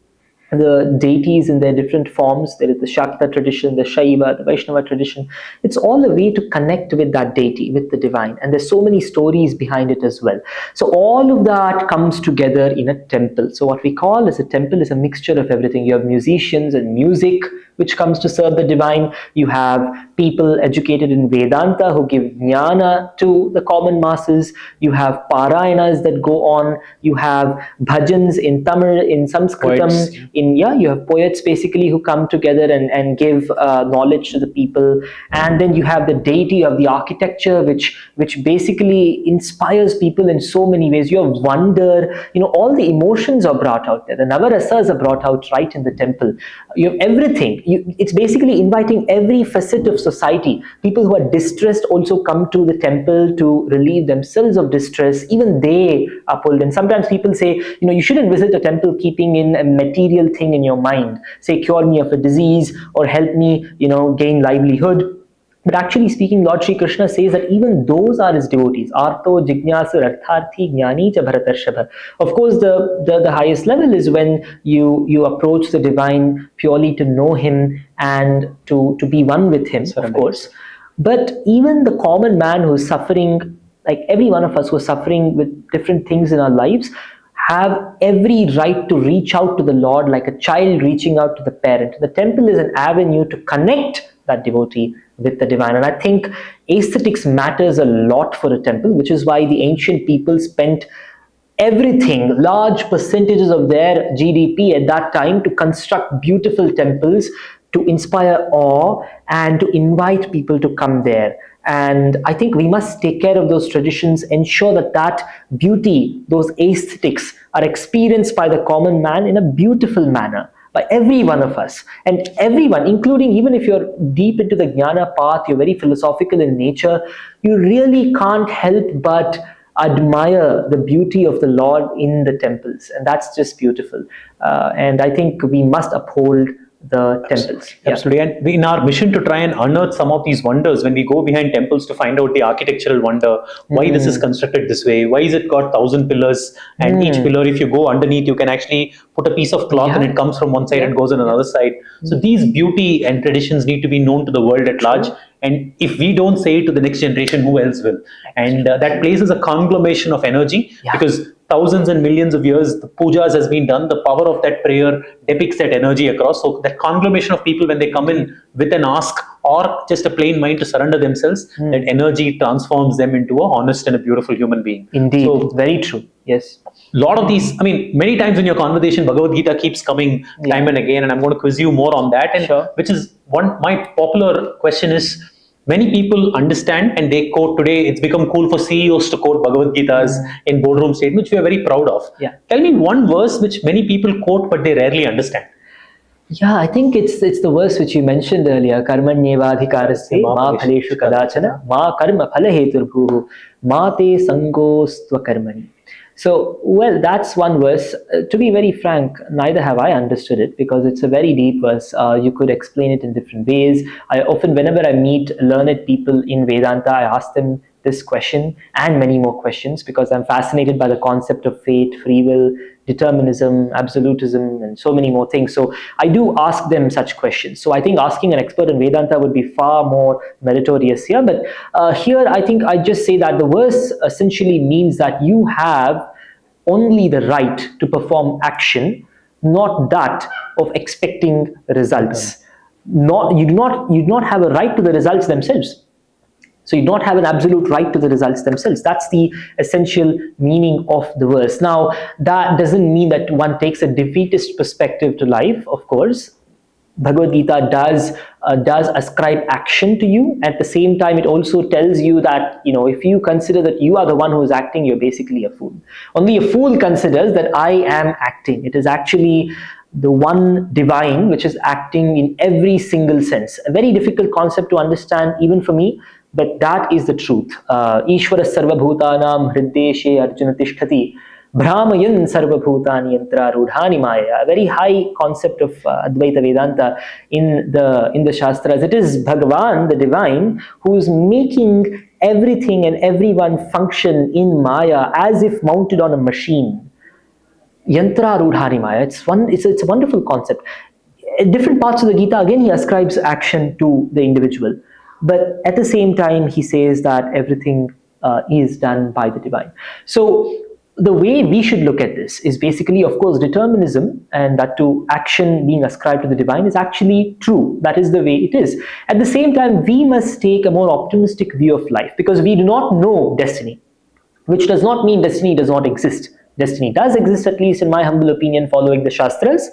the deities in their different forms. There is the Shakta tradition, the Shaiva, the Vaishnava tradition. It's all a way to connect with that deity, with the divine. And there's so many stories behind it as well. So all of that comes together in a temple. So what we call as a temple is a mixture of everything. You have musicians and music, which comes to serve the divine. You have people educated in Vedanta who give jnana to the common masses. You have parayanas that go on. You have bhajans in Tamil, in Sanskritam. You have poets basically who come together and give knowledge to the people. And then you have the deity of the architecture, which basically inspires people in so many ways. You have wonder, all the emotions are brought out there. The Navarasas are brought out right in the temple. You have everything. It's basically inviting every facet of society. People who are distressed also come to the temple to relieve themselves of distress. Even they are pulled in. Sometimes people say, you shouldn't visit a temple keeping in a material thing in your mind. Say, cure me of a disease or help me, gain livelihood. But actually speaking, Lord Sri Krishna says that even those are his devotees. Artho, Jignasa, Artharthi, Jnani, cha Bharatarshava. Of course, the highest level is when you approach the divine purely to know him and to be one with him, of course. But even the common man who is suffering, like every one of us who is suffering with different things in our lives, have every right to reach out to the Lord like a child reaching out to the parent. The temple is an avenue to connect that devotee with the divine. And I think aesthetics matters a lot for a temple, which is why the ancient people spent everything, large percentages of their GDP at that time to construct beautiful temples, to inspire awe and to invite people to come there. And I think we must take care of those traditions, ensure that beauty, those aesthetics are experienced by the common man in a beautiful manner, by every one of us. And everyone, including even if you're deep into the jnana path, you're very philosophical in nature, you really can't help but admire the beauty of the Lord in the temples. And that's just beautiful. And I think we must uphold the temples. Absolutely. And in our mission to try and unearth some of these wonders, when we go behind temples to find out the architectural wonder, why this is constructed this way, why is it got 1,000 pillars, and each pillar, if you go underneath, you can actually put a piece of cloth and it comes from one side and goes on another side. So these beauty and traditions need to be known to the world at large. And if we don't say it to the next generation, who else will? And that place is a conglomeration of energy, because thousands and millions of years, the pujas has been done. The power of that prayer depicts that energy across. So that conglomeration of people, when they come in with an ask or just a plain mind to surrender themselves, that energy transforms them into a honest and a beautiful human being. Indeed, So very true. Yes. lot of these, I mean, many times in your conversation, Bhagavad Gita keeps coming time and again, and I'm going to quiz you more on that. And Sure. which is one, my popular question is, many people understand and they quote today, it's become cool for CEOs to quote Bhagavad Gitas in boardroom statements, which we are very proud of. Yeah. Tell me one verse which many people quote, but they rarely understand. Yeah, I think it's the verse which you mentioned earlier. Karmanyevadhikarasya ma phaleshu kadachana ma karma phalaheturbhuhu ma te sangostva karmani. So, well, that's one verse. To be very frank, neither have I understood it because it's a very deep verse. You could explain it in different ways. I often, whenever I meet learned people in Vedanta, I ask them this question and many more questions because I'm fascinated by the concept of fate, free will, determinism, absolutism, and so many more things. So I do ask them such questions. So I think asking an expert in Vedanta would be far more meritorious here. But here, I think I just say that the verse essentially means that you have only the right to perform action, not that of expecting results. You do not have a right to the results themselves. So you don't have an absolute right to the results themselves. That's the essential meaning of the verse. Now, that doesn't mean that one takes a defeatist perspective to life, of course. Bhagavad Gita does ascribe action to you. At the same time, it also tells you that, if you consider that you are the one who is acting, you're basically a fool. Only a fool considers that I am acting. It is actually the one divine which is acting in every single sense. A very difficult concept to understand even for me, but that is the truth. Ishvara sarvabhutanam hriddeshe arjuna tishthati Brahmayan sarvabhutani yantra rudhani maya. A very high concept of Advaita Vedanta in the Shastras. It is Bhagavan, the divine, who is making everything and everyone function in Maya as if mounted on a machine. Yantra rudhani maya. It's a wonderful concept. At different parts of the Gita, again, he ascribes action to the individual. But at the same time, he says that everything is done by the divine. So the way we should look at this is basically, of course, determinism, and that to action being ascribed to the divine is actually true. That is the way it is. At the same time, we must take a more optimistic view of life because we do not know destiny, which does not mean destiny does not exist. Destiny does exist, at least in my humble opinion, following the Shastras.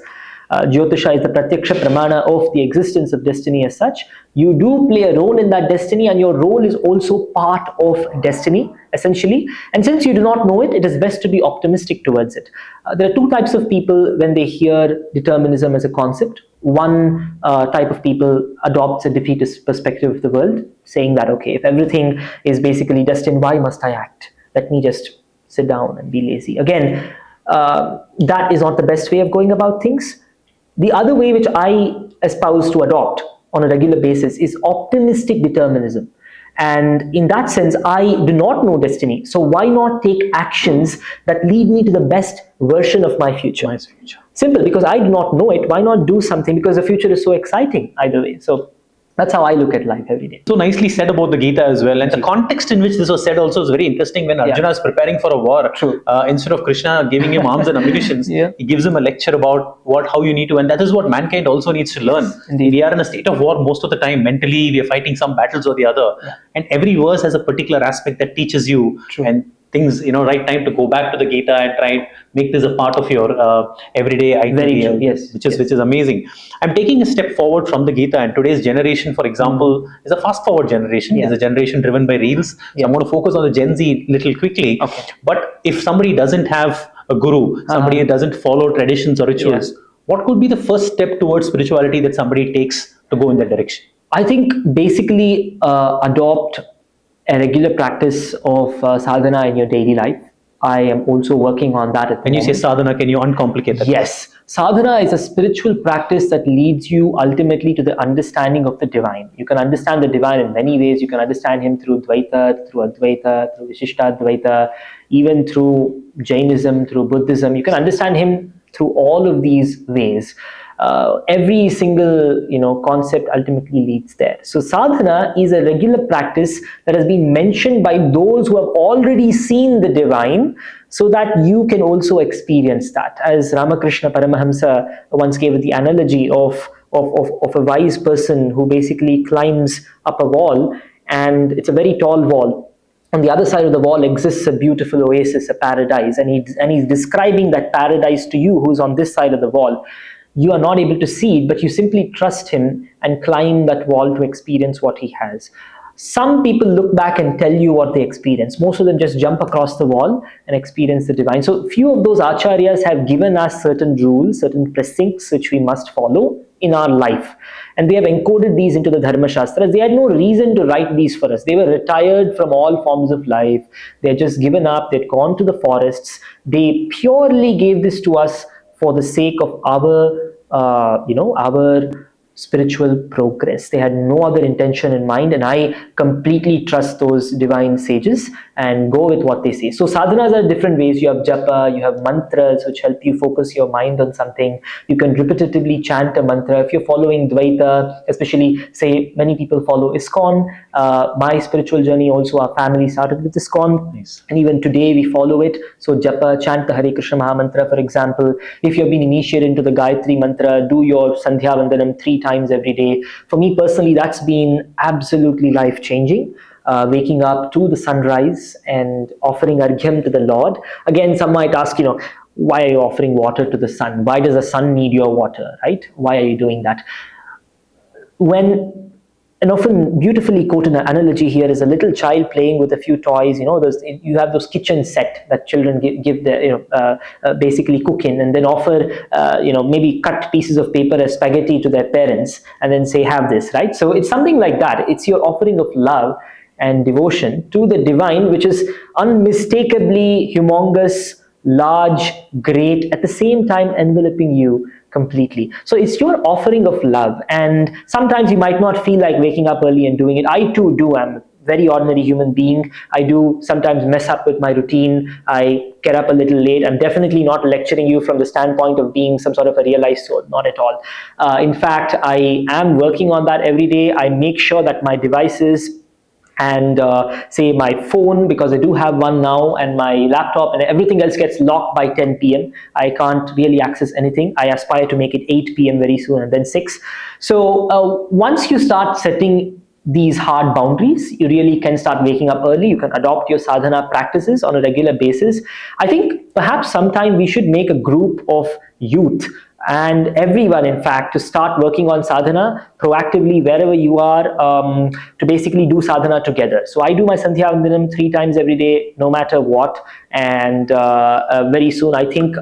Jyotisha is the pratyaksha pramana of the existence of destiny as such. You do play a role in that destiny, and your role is also part of destiny, essentially. And since you do not know it, it is best to be optimistic towards it. There are two types of people when they hear determinism as a concept. One type of people adopts a defeatist perspective of the world, saying that, okay, if everything is basically destined, why must I act? Let me just sit down and be lazy. Again, that is not the best way of going about things. The other way which I espouse to adopt on a regular basis is optimistic determinism. And in that sense, I do not know destiny. So why not take actions that lead me to the best version of my future? Simple, because I do not know it. Why not do something? Because the future is so exciting either way. So that's how I look at life every day. So nicely said about the Gita as well. And the context in which this was said also is very interesting. When Arjuna is preparing for a war, instead of Krishna giving him arms and ammunition, he gives him a lecture about how you need to. And that is what mankind also needs to learn. We are in a state of war most of the time. Mentally, we are fighting some battles or the other. And every verse has a particular aspect that teaches you. And things, right time to go back to the Gita and try and make this a part of your everyday identity, which is amazing. I'm taking a step forward from the Gita, and today's generation, for example, is a fast forward generation. It's a generation driven by reels. So I'm going to focus on the Gen Z little quickly. But if somebody doesn't have a guru, somebody doesn't follow traditions or rituals, what could be the first step towards spirituality that somebody takes to go in that direction? I think basically adopt a regular practice of sadhana in your daily life. I am also working on that at the moment. When you say sadhana, can you uncomplicate that? Yes. Sadhana is a spiritual practice that leads you ultimately to the understanding of the divine. You can understand the divine in many ways. You can understand him through Dvaita, through Advaita, through Vishishtadvaita, even through Jainism, through Buddhism. You can understand him through all of these ways. every single concept ultimately leads there. So sadhana is a regular practice that has been mentioned by those who have already seen the divine, so that you can also experience that. As Ramakrishna Paramahamsa once gave the analogy of a wise person who basically climbs up a wall, and it's a very tall wall. On the other side of the wall exists a beautiful oasis, a paradise, and he's describing that paradise to you who's on this side of the wall. You are not able to see it, but you simply trust him and climb that wall to experience what he has. Some people look back and tell you what they experience. Most of them just jump across the wall and experience the divine. So few of those acharyas have given us certain rules, certain precincts which we must follow in our life. And they have encoded these into the Dharma Shastras. They had no reason to write these for us. They were retired from all forms of life. They had just given up. They'd gone to the forests. They purely gave this to us for the sake of our spiritual progress. They had no other intention in mind, and I completely trust those divine sages and go with what they say. So sadhanas are different ways. You have japa, you have mantras which help you focus your mind on something. You can repetitively chant a mantra. If you're following Dvaita, especially say many people follow ISKCON, my spiritual journey also, our family started with ISKCON. Nice. And even today we follow it. So japa, chant the Hare Krishna Maha Mantra, for example. If you've been initiated into the Gayatri Mantra, do your Sandhya Vandanam 3 times every day. For me personally, that's been absolutely life-changing. Waking up to the sunrise and offering arghyam to the Lord. Again, some might ask, why are you offering water to the sun? Why does the sun need your water, right? Why are you doing that? An often beautifully quoted analogy here is a little child playing with a few toys. You have those kitchen set that children give basically cook in, and then offer maybe cut pieces of paper as spaghetti to their parents, and then say, have this, right? So it's something like that. It's your offering of love and devotion to the divine, which is unmistakably humongous, large, great, at the same time enveloping you completely. So it's your offering of love, and sometimes you might not feel like waking up early and doing it. I too do. I'm a very ordinary human being. I do sometimes mess up with my routine. I get up a little late. I'm definitely not lecturing you from the standpoint of being some sort of a realized soul, not at all. In fact, I am working on that every day. I make sure that my devices and say my phone, because I do have one now, and my laptop and everything else gets locked by 10 p.m. I can't really access anything. I aspire to make it 8 p.m. very soon, and then 6. So once you start setting these hard boundaries, you really can start waking up early. You can adopt your sadhana practices on a regular basis. I think perhaps sometime we should make a group of youth and everyone, in fact, to start working on sadhana proactively wherever you are, to basically do sadhana together. So I do my Sandhya Vandanam 3 times every day, no matter what. And very soon, I think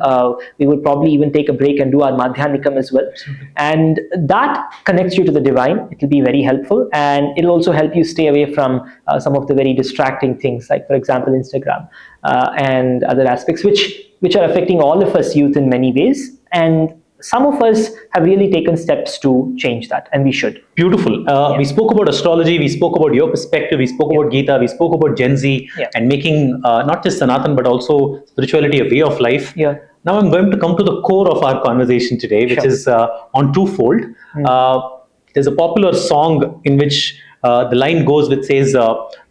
we will probably even take a break and do our Madhyanikam as well. And that connects you to the divine. It will be very helpful. And it will also help you stay away from some of the very distracting things, like, for example, Instagram and other aspects, which are affecting all of us youth in many ways. And some of us have really taken steps to change that, and we should. Beautiful. We spoke about astrology, we spoke about your perspective, we spoke about Gita, we spoke about Gen Z, and making not just Sanatana, but also spirituality a way of life. Now I'm going to come to the core of our conversation today, which is on twofold. There's a popular song in which the line goes which says,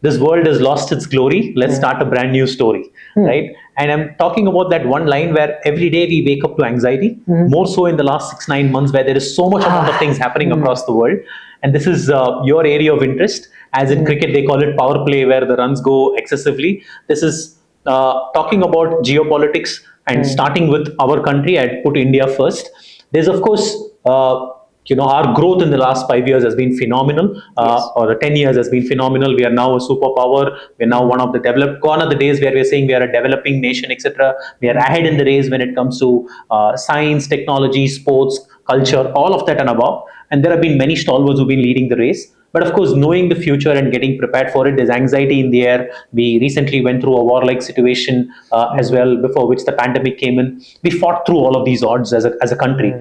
this world has lost its glory, let's start a brand new story, right? And I'm talking about that one line where every day we wake up to anxiety, more so in the last 6-9 months, where there is so much amount of things happening across the world. And this is your area of interest. As in cricket, they call it power play, where the runs go excessively. This is talking about geopolitics and starting with our country. I'd put India first. There's, of course, our growth in the last 5 years has been phenomenal, or 10 years has been phenomenal. We are now a superpower. We're now one of the developed. Gone are the days where we're saying we are a developing nation, etc. We are ahead in the race when it comes to science, technology, sports, culture, all of that and above. And there have been many stalwarts who've been leading the race. But of course, knowing the future and getting prepared for it, there's anxiety in the air. We recently went through a warlike situation as well, before which the pandemic came in. We fought through all of these odds as a country.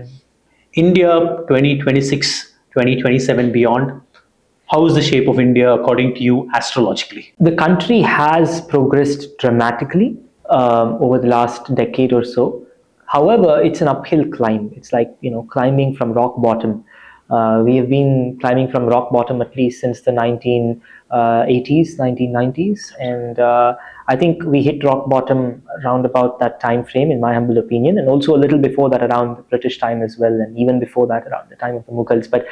India 2026, 2027 beyond, how is the shape of India according to you astrologically? The country has progressed dramatically over the last decade or so. However, it's an uphill climb. It's like, climbing from rock bottom. We have been climbing from rock bottom at least since the 1980s, 1990s, and I think we hit rock bottom around about that time frame, in my humble opinion, and also a little before that around the British time as well, and even before that around the time of the Mughals. But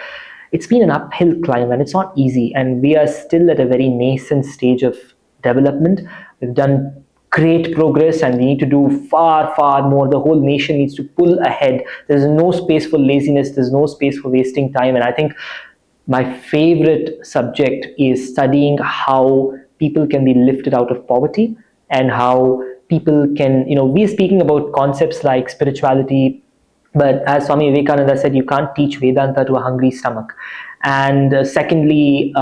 it's been an uphill climb, and it's not easy, and we are still at a very nascent stage of development. We've done great progress, and we need to do far, far more. The whole nation needs to pull ahead. There's no space for laziness. There's no space for wasting time. And I think my favorite subject is studying how people can be lifted out of poverty, and how people can, we're speaking about concepts like spirituality, but as Swami Vivekananda said, you can't teach Vedanta to a hungry stomach. And secondly,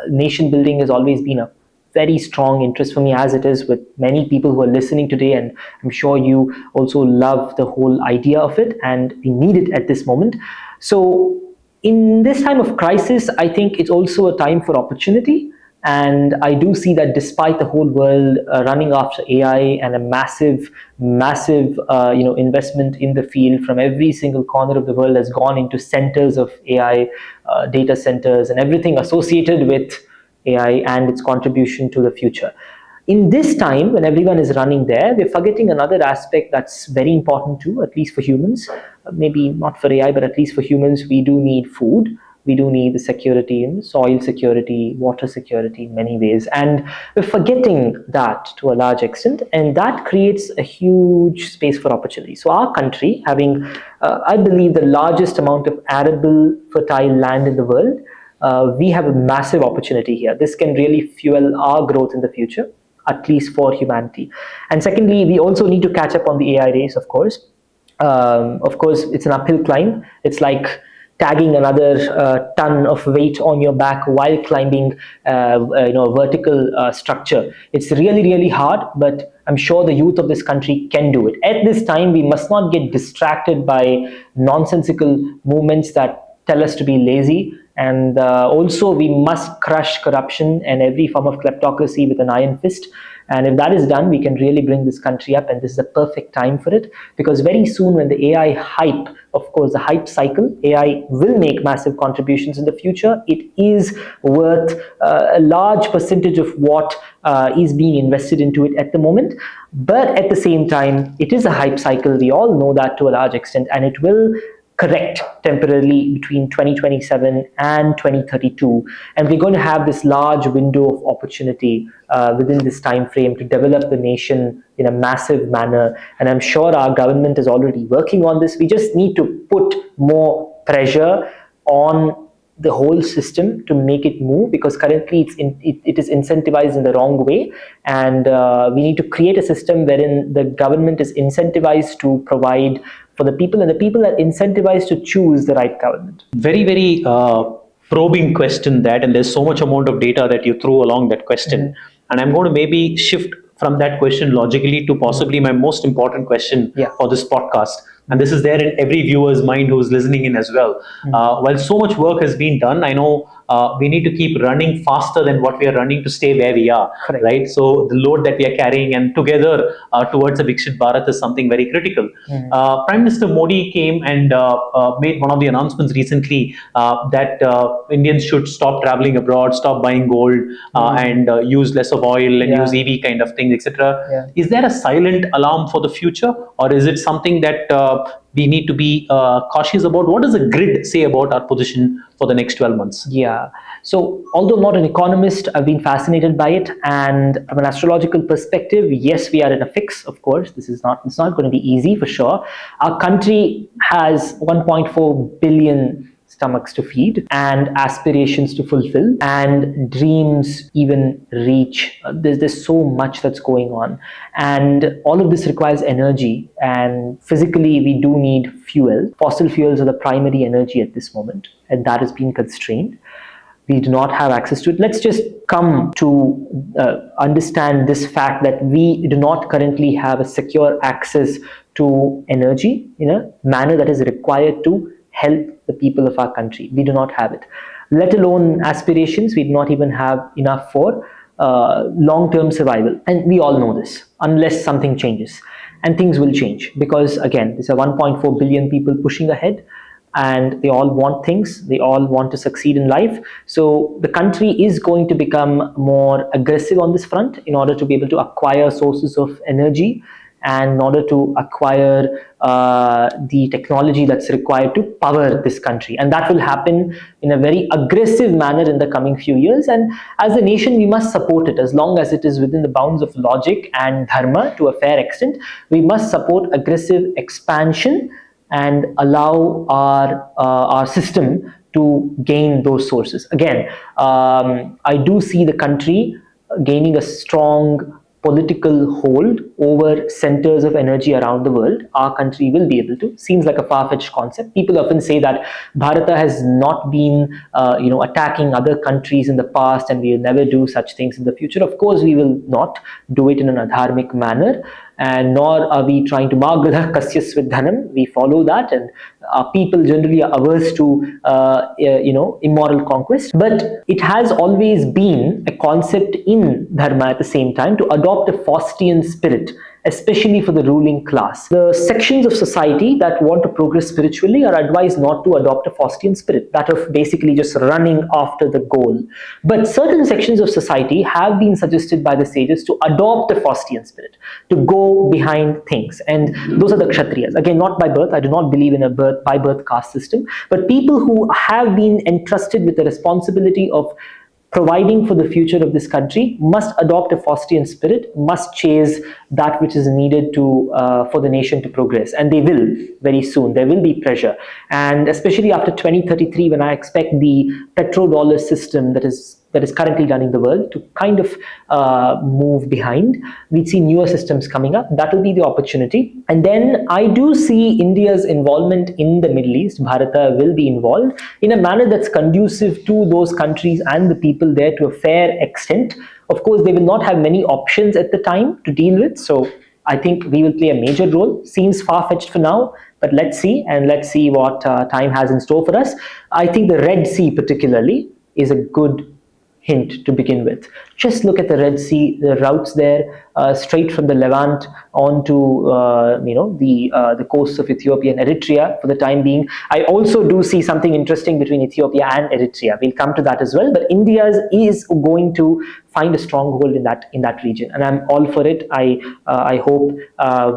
nation building has always been a very strong interest for me, as it is with many people who are listening today, and I'm sure you also love the whole idea of it, and we need it at this moment. So in this time of crisis, I think it's also a time for opportunity, and I do see that despite the whole world running after AI and a massive investment in the field from every single corner of the world has gone into centers of AI, data centers, and everything associated with AI and its contribution to the future. In this time, when everyone is running there, we're forgetting another aspect that's very important too, at least for humans. Maybe not for AI, but at least for humans, we do need food. We do need the security in soil security, water security in many ways. And we're forgetting that to a large extent, and that creates a huge space for opportunity. So our country, having, I believe, the largest amount of arable, fertile land in the world, we have a massive opportunity here. This can really fuel our growth in the future, at least for humanity. And secondly, we also need to catch up on the AI race, of course. It's an uphill climb. It's like tagging another ton of weight on your back while climbing a vertical structure. It's really, really hard, but I'm sure the youth of this country can do it. At this time, we must not get distracted by nonsensical movements that tell us to be lazy. And also, we must crush corruption and every form of kleptocracy with an iron fist. And if that is done, we can really bring this country up. And this is a perfect time for it, because very soon, when the AI hype, of course, the hype cycle, AI will make massive contributions in the future. It is worth a large percentage of what is being invested into it at the moment. But at the same time, it is a hype cycle. We all know that to a large extent, and it will correct temporarily between 2027 and 2032, and we're going to have this large window of opportunity within this time frame to develop the nation in a massive manner. And I'm sure our government is already working on this. We just need to put more pressure on the whole system to make it move, because currently it is incentivized in the wrong way, and we need to create a system wherein the government is incentivized to provide for the people, and the people are incentivized to choose the right government. Very, very probing question that, and there's so much amount of data that you threw along that question. Mm-hmm. And I'm going to maybe shift from that question logically to possibly my most important question for this podcast. And this is there in every viewer's mind who's listening in as well. Mm-hmm. While so much work has been done, I know we need to keep running faster than what we are running to stay where we are. Correct. Right? So the load that we are carrying and together towards a Viksit Bharat is something very critical. Mm-hmm. Prime Minister Modi came and made one of the announcements recently that Indians should stop traveling abroad, stop buying gold, and use less of oil and use EV kind of things, etc. Yeah. Is there a silent alarm for the future, or is it something that we need to be cautious about? What does the grid say about our position for the next 12 months? Yeah. So although not an economist, I've been fascinated by it. And from an astrological perspective, yes, we are in a fix, of course. It's not going to be easy for sure. Our country has 1.4 billion stomachs to feed and aspirations to fulfill and dreams even reach. There's so much that's going on, and all of this requires energy, and physically we do need fuel. Fossil fuels are the primary energy at this moment, and that has been constrained. We do not have access to it. Let's just come to understand this fact that we do not currently have a secure access to energy in a manner that is required to help the people of our country. We do not have it. Let alone aspirations, we do not even have enough for long-term survival. And we all know this, unless something changes. and things will change, because again, there's a 1.4 billion people pushing ahead, and they all want things, they all want to succeed in life. So the country is going to become more aggressive on this front in order to be able to acquire sources of energy, and in order to acquire the technology that's required to power this country. And that will happen in a very aggressive manner in the coming few years. And as a nation, we must support it as long as it is within the bounds of logic and dharma to a fair extent. We must support aggressive expansion and allow our system to gain those sources. Again, I do see the country gaining a strong political hold over centers of energy around the world. Our country will be able to. Seems like a far-fetched concept. People often say that Bharata has not been, attacking other countries in the past, and we will never do such things in the future. Of course, we will not do it in an adharmic manner, and nor are we trying to magradha kasyas vidhanam. We follow that, and people generally are averse to immoral conquest. But it has always been a concept in dharma at the same time to adopt a Faustian spirit, especially for the ruling class. The sections of society that want to progress spiritually are advised not to adopt a Faustian spirit, that of basically just running after the goal. But certain sections of society have been suggested by the sages to adopt a Faustian spirit, to go behind things. And those are the Kshatriyas. Again, not by birth. I do not believe in a by birth caste system, but people who have been entrusted with the responsibility of providing for the future of this country must adopt a Faustian spirit, must chase that which is needed to for the nation to progress. And they will very soon. There will be pressure. And especially after 2033, when I expect the petrodollar system that is currently running the world to kind of move behind, we see newer systems coming up. That will be the opportunity. And then I do see India's involvement in the Middle East. Bharata will be involved in a manner that's conducive to those countries and the people there to a fair extent. Of course, they will not have many options at the time to deal with. So I think we will play a major role. Seems far-fetched for now, but let's see, and let's see what time has in store for us. I think the Red Sea particularly is a good hint to begin with. Just look at the Red Sea, the routes there, straight from the Levant onto the coasts of Ethiopia and Eritrea for the time being. I also do see something interesting between Ethiopia and Eritrea. We'll come to that as well. But India is going to find a stronghold in that region, and I'm all for it. I hope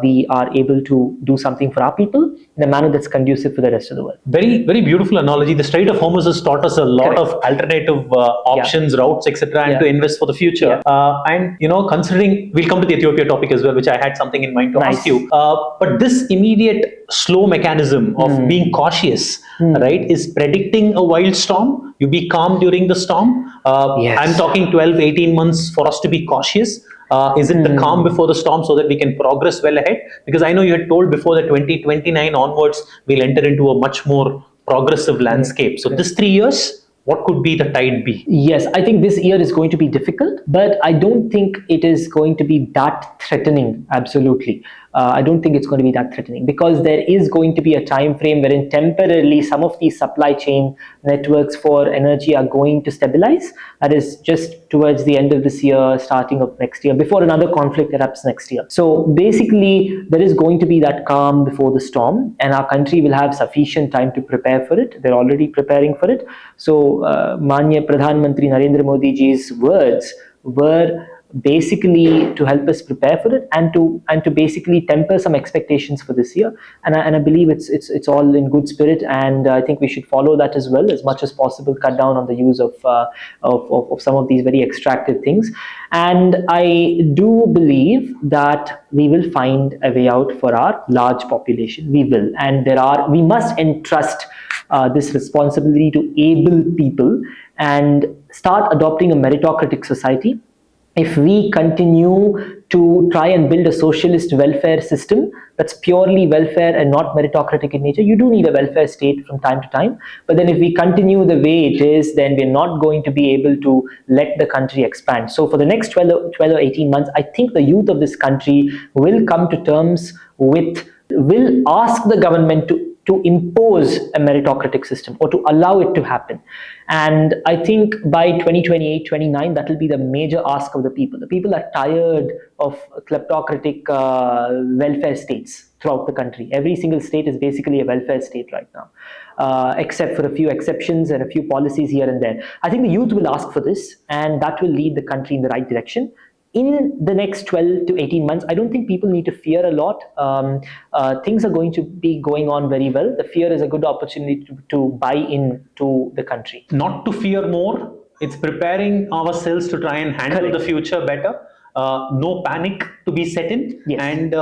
we are able to do something for our people in a manner that's conducive for the rest of the world. Very, very beautiful analogy. The Strait of Hormuz has taught us a lot of alternative options, routes, etc., and to invest for the future. And considering, we'll come to the Ethiopia topic as well, which I had something in mind to ask you. But this immediate slow mechanism of being cautious, right, is predicting a wild storm. You be calm during the storm. I'm talking 12, 18 months for us to be cautious. Is it the calm before the storm so that we can progress well ahead? Because I know you had told before that 2029 onwards, we'll enter into a much more progressive landscape. So this 3 years, what could be the tide be? Yes, I think this year is going to be difficult, but I don't think it is going to be that threatening. Absolutely. I don't think it's going to be that threatening, because there is going to be a time frame wherein temporarily some of these supply chain networks for energy are going to stabilize. That is just towards the end of this year, starting of next year, before another conflict erupts next year. So basically, there is going to be that calm before the storm, and our country will have sufficient time to prepare for it. They're already preparing for it. So Manya Pradhan Mantri Narendra Modi ji's words were basically to help us prepare for it, and to basically temper some expectations for this year. And I believe it's all in good spirit, and I think we should follow that as well as much as possible. Cut down on the use of some of these very extractive things, and I do believe that we will find a way out for our large population. We will, and we must entrust this responsibility to able people and start adopting a meritocratic society. If we continue to try and build a socialist welfare system that's purely welfare and not meritocratic in nature, you do need a welfare state from time to time. But then if we continue the way it is, then we're not going to be able to let the country expand. So for the next 12 or 18 months, I think the youth of this country will come to terms with, will ask the government to to impose a meritocratic system or to allow it to happen. And I think by 2028, 29, that will be the major ask of the people. The people are tired of kleptocratic welfare states throughout the country. Every single state is basically a welfare state right now, except for a few exceptions and a few policies here and there. I think the youth will ask for this, and that will lead the country in the right direction. In the next 12 to 18 months, I don't think people need to fear a lot. Things are going to be going on very well. The fear is a good opportunity to buy into the country. Not to fear more, it's preparing ourselves to try and handle the future better. No panic to be set in. Yes. And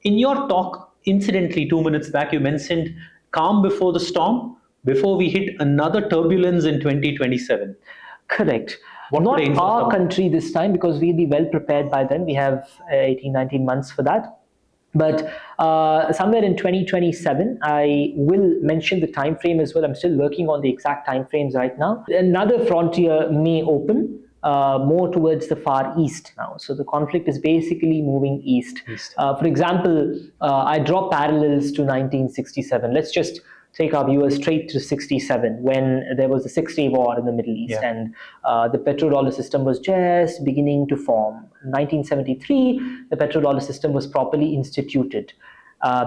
in your talk, incidentally, 2 minutes back, you mentioned calm before the storm, before we hit another turbulence in 2027. Correct. What Not range of our them? country this time, because we'll be well prepared by then. We have 18, 19 months for that. But somewhere in 2027, I will mention the time frame as well. I'm still working on the exact time frames right now. Another frontier may open more towards the far east now. So the conflict is basically moving east. For example, I draw parallels to 1967. Let's just take our viewers straight to 67, when there was the Six-Day War in the Middle East, and the petrodollar system was just beginning to form. In 1973, the petrodollar system was properly instituted.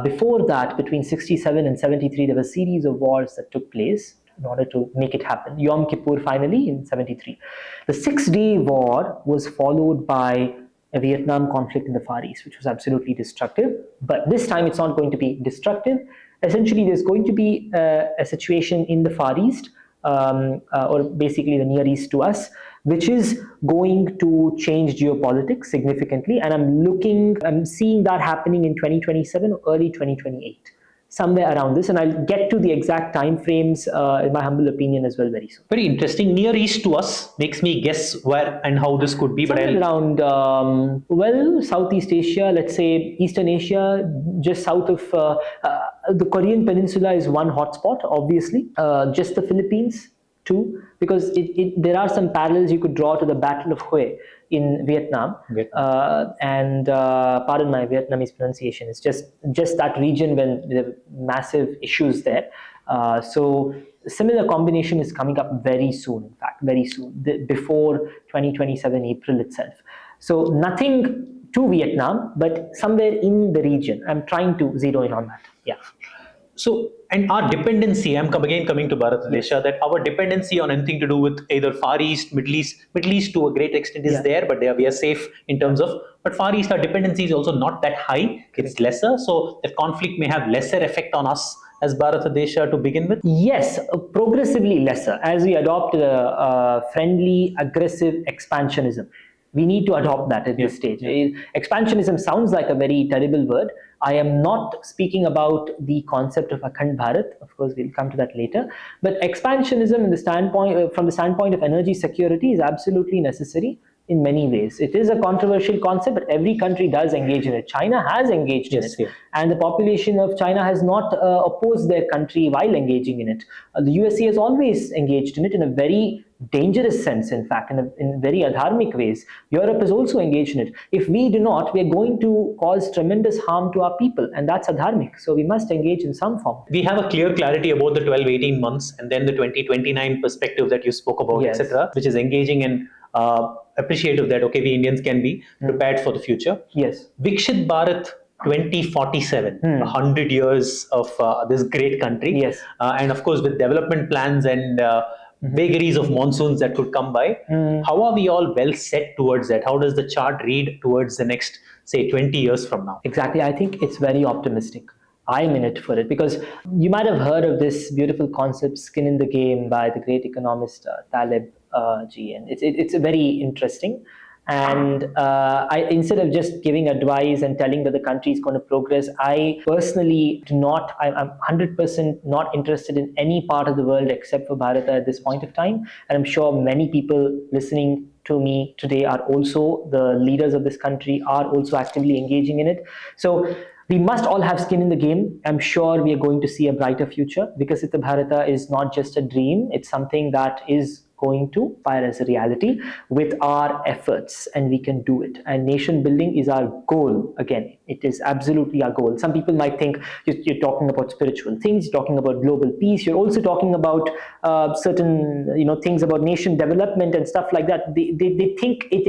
Before that, between 67 and 73, there were a series of wars that took place in order to make it happen. Yom Kippur finally in 73. The Six-Day War was followed by a Vietnam conflict in the Far East, which was absolutely destructive. But this time it's not going to be destructive. Essentially, there's going to be a situation in the Far East, or basically the Near East to us, which is going to change geopolitics significantly. And I'm seeing that happening in 2027 or early 2028. Somewhere around this, and I'll get to the exact time frames, in my humble opinion, as well very soon. Very interesting. Near East to us makes me guess where and how this could be. Somewhere around, Southeast Asia, let's say Eastern Asia, just south of the Korean Peninsula is one hotspot, obviously. Just the Philippines, too, because there are some parallels you could draw to the Battle of Hue in Vietnam. And pardon my Vietnamese pronunciation, it's just that region when there were massive issues there. So similar combination is coming up very soon, in fact, very soon, before 2027 April itself. So nothing to Vietnam, but somewhere in the region. I'm trying to zero in on that. Yeah. So, and our dependency, I'm again coming to Bharat Desha, that our dependency on anything to do with either Far East, Middle East to a great extent is there, but we are safe in terms of, but Far East, our dependency is also not that high, it's lesser, so the conflict may have lesser effect on us as Bharat Desha to begin with? Yes, progressively lesser, as we adopt a friendly, aggressive expansionism. We need to adopt that at this stage. Expansionism sounds like a very terrible word. I am not speaking about the concept of Akhand Bharat. Of course, we'll come to that later. But expansionism from the standpoint of energy security is absolutely necessary in many ways. It is a controversial concept, but every country does engage in it. China has engaged in it. And the population of China has not opposed their country while engaging in it. The USA has always engaged in it in a very dangerous sense, in fact, in very adharmic ways. Europe is also engaged in it. If we do not, we are going to cause tremendous harm to our people, and that's adharmic. So we must engage in some form. We have a clear clarity about the 12, 18 months and then the 2029 perspective that you spoke about, etc., which is engaging and appreciative that, okay, we Indians can be prepared for the future. Yes. Vikshit Bharat 2047, 100 years of this great country. Yes. And of course, with development plans and vagaries of monsoons that could come by, how are we all well set towards that? How does the chart read towards the next, say, 20 years from now? Exactly. I think it's very optimistic. I'm in it for it, because you might have heard of this beautiful concept, skin in the game, by the great economist Taleb Ji, and it's very interesting. And I, instead of just giving advice and telling that the country is going to progress, I personally I'm 100% not interested in any part of the world except for Bharat at this point of time. And I'm sure many people listening to me today are also the leaders of this country, are also actively engaging in it. So we must all have skin in the game. I'm sure we are going to see a brighter future. Vikasita Bharata is not just a dream, it's something that is going to fire as a reality with our efforts, and we can do it. And nation building is our goal. Again, it is absolutely our goal. Some people might think you're talking about spiritual things, you're talking about global peace, you're also talking about certain things about nation development and stuff like that. They think it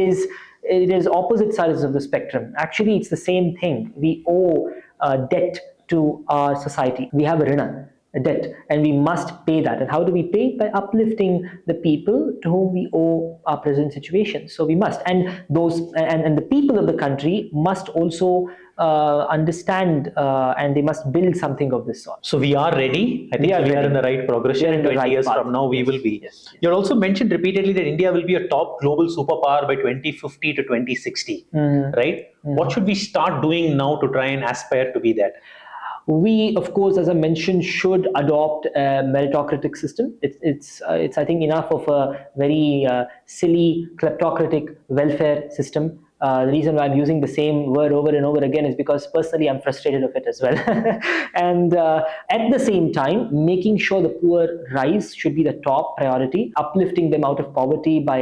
is opposite sides of the spectrum. Actually, it's the same thing. We owe debt to our society. We have a debt, and we must pay that. And how do we pay? By uplifting the people to whom we owe our present situation. So we must, and the people of the country must also understand, and they must build something of this sort. So we are ready. I think we are in the right progression. 20 years from now, we will be. Yes. You also mentioned repeatedly that India will be a top global superpower by 2050 to 2060, right? What should we start doing now to try and aspire to be that? We, of course, as I mentioned, should adopt a meritocratic system. It's I think enough of a very silly kleptocratic welfare system. The reason why I'm using the same word over and over again is because personally I'm frustrated of it as well. And at the same time, making sure the poor rise should be the top priority. Uplifting them out of poverty by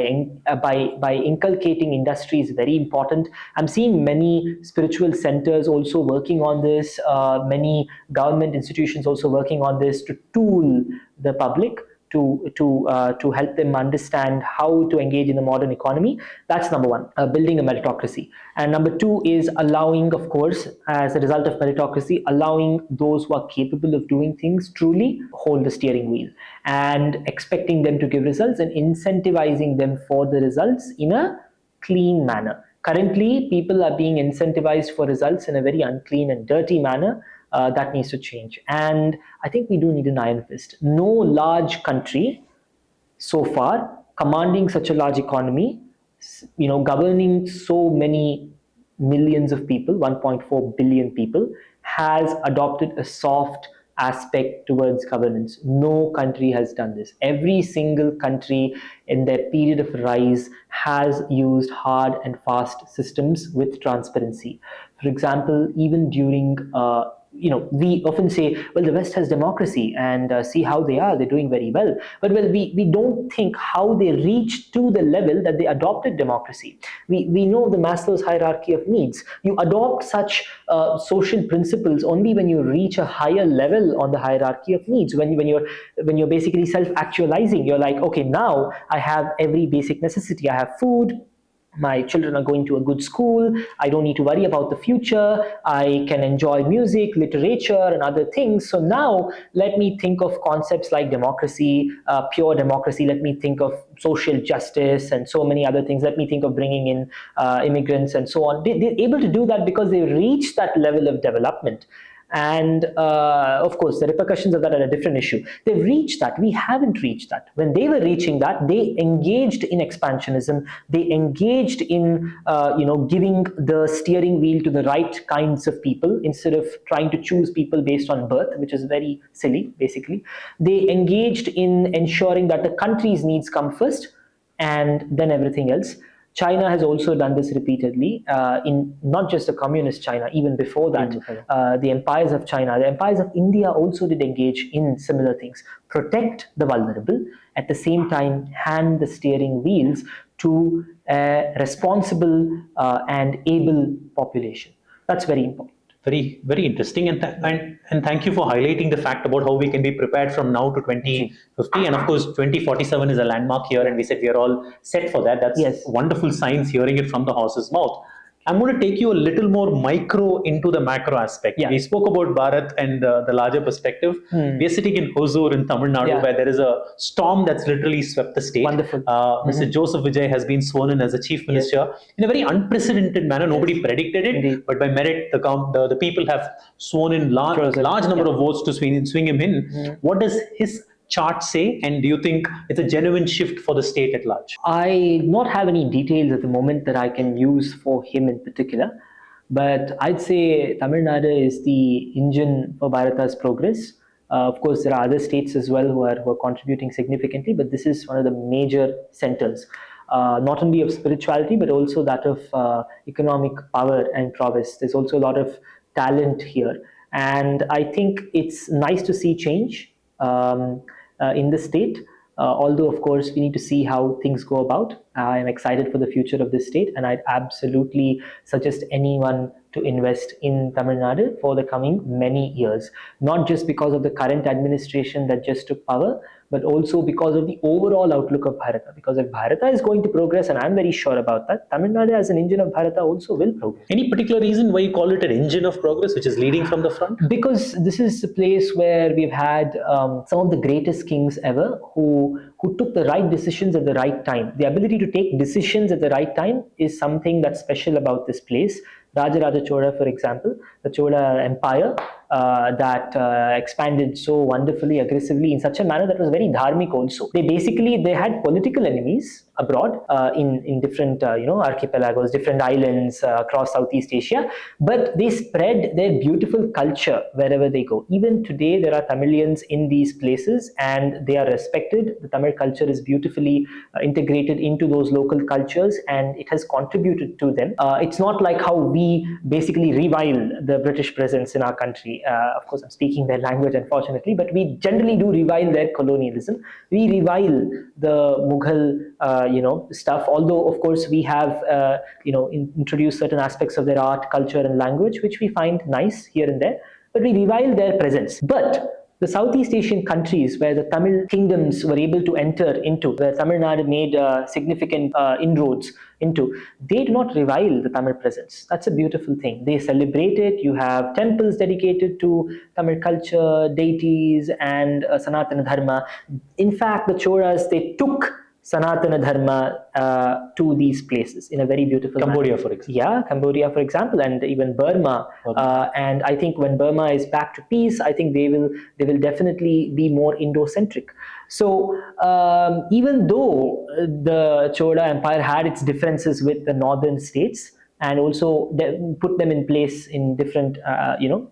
inculcating industry is very important. I'm seeing many spiritual centers also working on this, many government institutions also working on this to tool the public to help them understand how to engage in the modern economy. That's number one, building a meritocracy. And number two is allowing, of course, as a result of meritocracy, allowing those who are capable of doing things truly hold the steering wheel, and expecting them to give results and incentivizing them for the results in a clean manner. Currently, people are being incentivized for results in a very unclean and dirty manner. That needs to change. And I think we do need an iron fist. No large country so far commanding such a large economy, governing so many millions of people, 1.4 billion people, has adopted a soft aspect towards governance. No country has done this. Every single country in their period of rise has used hard and fast systems with transparency. For example, even during we often say, well, the West has democracy, and see how they're doing very well. But we don't think how they reached to the level that they adopted democracy. We know the Maslow's hierarchy of needs. You adopt such social principles only when you reach a higher level on the hierarchy of needs. When you're basically self-actualizing, you're like, okay, now I have every basic necessity. I have food. My children are going to a good school. I don't need to worry about the future. I can enjoy music, literature, and other things. So now let me think of concepts like democracy, pure democracy. Let me think of social justice and so many other things. Let me think of bringing in immigrants and so on. They're able to do that because they reach that level of development. And of course, the repercussions of that are a different issue. They've reached that. We haven't reached that. When they were reaching that, they engaged in expansionism. They engaged in, giving the steering wheel to the right kinds of people instead of trying to choose people based on birth, which is very silly, basically. They engaged in ensuring that the country's needs come first and then everything else. China has also done this repeatedly, in not just the communist China, even before that, the empires of China, the empires of India also did engage in similar things. Protect the vulnerable, at the same time hand the steering wheels to a responsible and able population. That's very important. Very, very interesting, and thank you for highlighting the fact about how we can be prepared from now to 2050, and of course 2047 is a landmark here, and we said we are all set for that. That's wonderful science, hearing it from the horse's mouth. I'm going to take you a little more micro into the macro aspect. We spoke about Bharat and the larger perspective. We are sitting in Hosur in Tamil Nadu, where there is a storm that's literally swept the state. Wonderful. Mr. Joseph Vijay has been sworn in as a chief minister in a very unprecedented manner. Nobody predicted it, Indeed. but by merit, the people have sworn in large number of votes to swing him in. What does his chart say, and do you think it's a genuine shift for the state at large? I not have any details at the moment that I can use for him in particular, but I'd say Tamil Nadu is the engine for Bharata's progress. Of course, there are other states as well who are contributing significantly, but this is one of the major centers, not only of spirituality, but also that of economic power and prowess. There's also a lot of talent here, and I think it's nice to see change in the state. Although, of course, we need to see how things go about. I am excited for the future of this state, and I'd absolutely suggest anyone to invest in Tamil Nadu for the coming many years, not just because of the current administration that just took power, but also because of the overall outlook of Bharata. Because if Bharata is going to progress, and I'm very sure about that, Tamil Nadu as an engine of Bharata also will progress. Any particular reason why you call it an engine of progress, which is leading from the front? Because this is a place where we've had some of the greatest kings ever who took the right decisions at the right time. The ability to take decisions at the right time is something that's special about this place. Rajaraja Chola, for example, the Chola Empire that expanded so wonderfully, aggressively, in such a manner that was very dharmic also. They had political enemies abroad in different archipelagos, different islands across Southeast Asia, but they spread their beautiful culture wherever they go. Even today, there are Tamilians in these places, and they are respected. The Tamil culture is beautifully integrated into those local cultures, and it has contributed to them. It's not like how we basically revile the British presence in our country. Of course, I'm speaking their language, unfortunately, but we generally do revile their colonialism. We revile the Mughal, stuff. Although, of course, we have, introduced certain aspects of their art, culture, and language, which we find nice here and there. But we revile their presence. But the Southeast Asian countries where the Tamil kingdoms were able to enter into, where Tamil Nadu made significant inroads into, they do not revile the Tamil presence. That's a beautiful thing. They celebrate it. You have temples dedicated to Tamil culture, deities, and Sanatana Dharma. In fact, the Cholas, they took Sanatana Dharma to these places in a very beautiful Cambodia, manner. for example. Yeah, Cambodia, for example, and even Burma. And I think when Burma is back to peace, I think they will definitely be more Indo-centric. So even though the Chola Empire had its differences with the northern states, and also put them in place in different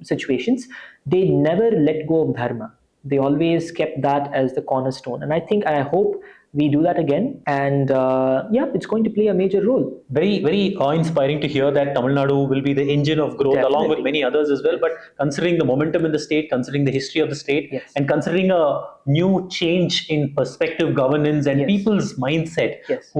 situations, they never let go of Dharma. They always kept that as the cornerstone. And I hope we do that again, and it's going to play a major role. Very, very awe-inspiring to hear that Tamil Nadu will be the engine of growth, Definitely. along with many others as well. But considering the momentum in the state, considering the history of the state, Yes. and considering a new change in perspective, governance, and Yes. people's mindset, Yes.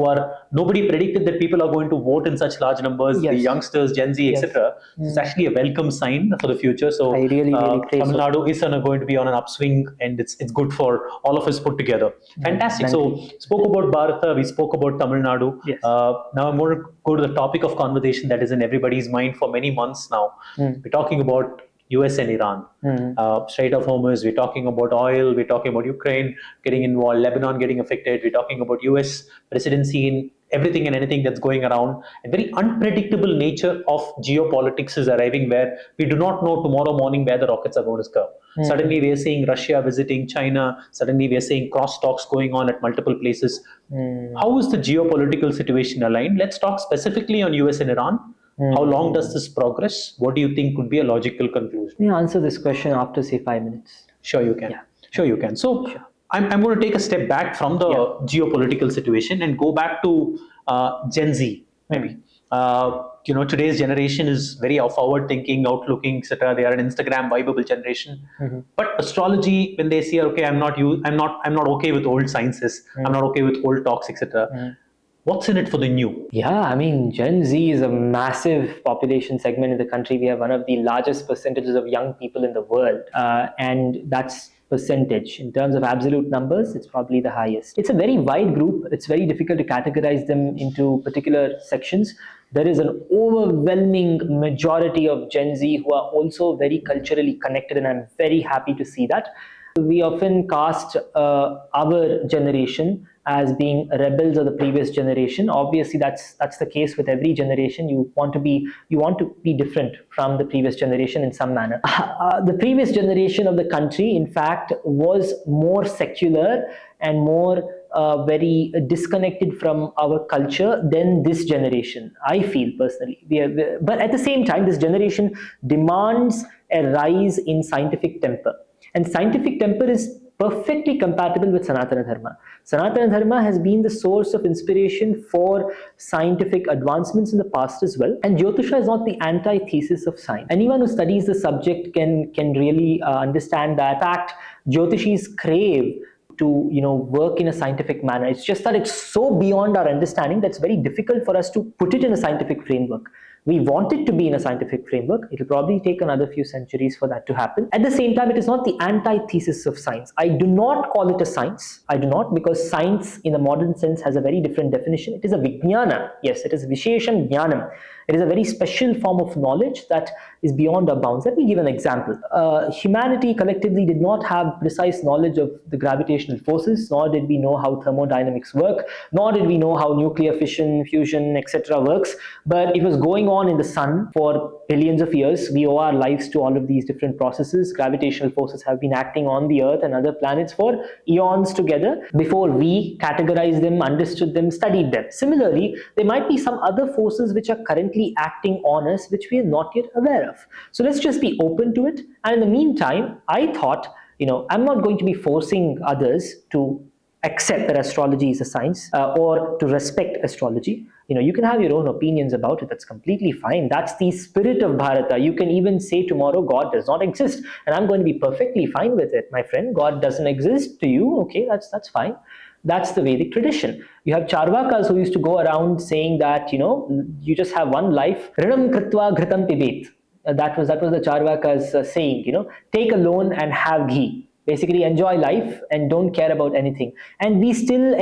nobody predicted that people are going to vote in such large numbers, Yes. the youngsters, Gen Z, Yes. etc. It's actually a welcome sign for the future. So I really praise Tamil so. Nadu is going to be on an upswing, and it's good for all of us put together. Fantastic. Thank So spoke about Bharata, we spoke about Tamil Nadu. Yes. Now I'm going to go to the topic of conversation that is in everybody's mind for many months now. We're talking about US and Iran. Strait of Hormuz, we're talking about oil, we're talking about Ukraine getting involved, Lebanon getting affected, we're talking about US presidency in everything and anything that's going around. A very unpredictable nature of geopolitics is arriving, where we do not know tomorrow morning where the rockets are going to come. Suddenly we are seeing Russia visiting China. Suddenly we are seeing cross talks going on at multiple places. How is the geopolitical situation aligned? Let's talk specifically on US and Iran. How long does this progress? What do you think could be a logical conclusion? Let me answer this question after, say, 5 minutes. Sure, you can. Yeah. Sure, you can. So I'm going to take a step back from the geopolitical situation and go back to Gen Z, maybe. Today's generation is very forward thinking, outlooking, etc. They are an Instagram vibeable generation. But astrology, when they see, okay, I'm not okay with old sciences, I'm not okay with old talks, etc. What's in it for the new? Yeah, I mean, Gen Z is a massive population segment in the country. We have one of the largest percentages of young people in the world. And that's percentage. In terms of absolute numbers, it's probably the highest. It's a very wide group. It's very difficult to categorize them into particular sections. There is an overwhelming majority of Gen Z who are also very culturally connected, and I'm very happy to see that. We often cast our generation as being rebels of the previous generation. Obviously, that's the case with every generation. You want to be different from the previous generation in some manner. The previous generation of the country, in fact, was more secular and more very disconnected from our culture than this generation, I feel personally. But at the same time, this generation demands a rise in scientific temper. And scientific temper is perfectly compatible with Sanatana Dharma. Sanatana Dharma has been the source of inspiration for scientific advancements in the past as well. And Jyotisha is not the antithesis of science. Anyone who studies the subject can really understand that. In fact, Jyotishis crave to work in a scientific manner. It's just that it's so beyond our understanding that's very difficult for us to put it in a scientific framework. We want it to be in a scientific framework. It'll probably take another few centuries for that to happen. At the same time, it is not the antithesis of science. I do not call it a science. I do not, because science in the modern sense has a very different definition. It is a vijnana. Yes, it is vishesham jnanam. It is a very special form of knowledge that is beyond our bounds. Let me give an example. Humanity collectively did not have precise knowledge of the gravitational forces, nor did we know how thermodynamics work, nor did we know how nuclear fission, fusion, etc. works. But it was going on in the sun for billions of years. We owe our lives to all of these different processes. Gravitational forces have been acting on the Earth and other planets for eons together before we categorized them, understood them, studied them. Similarly, there might be some other forces which are currently acting on us which we are not yet aware of. So let's just be open to it. And in the meantime, I thought, I'm not going to be forcing others to accept that astrology is a science or to respect astrology. You can have your own opinions about it. That's completely fine. That's the spirit of Bharata. You can even say tomorrow God does not exist, and I'm going to be perfectly fine with it, my friend. God doesn't exist to you. Okay, that's fine. That's the Vedic tradition. You have Charvakas who used to go around saying that, you just have one life. Rinam kritva ghritam pibet. That was the Charvakas saying, take a loan and have ghee. Basically, enjoy life and don't care about anything. And we still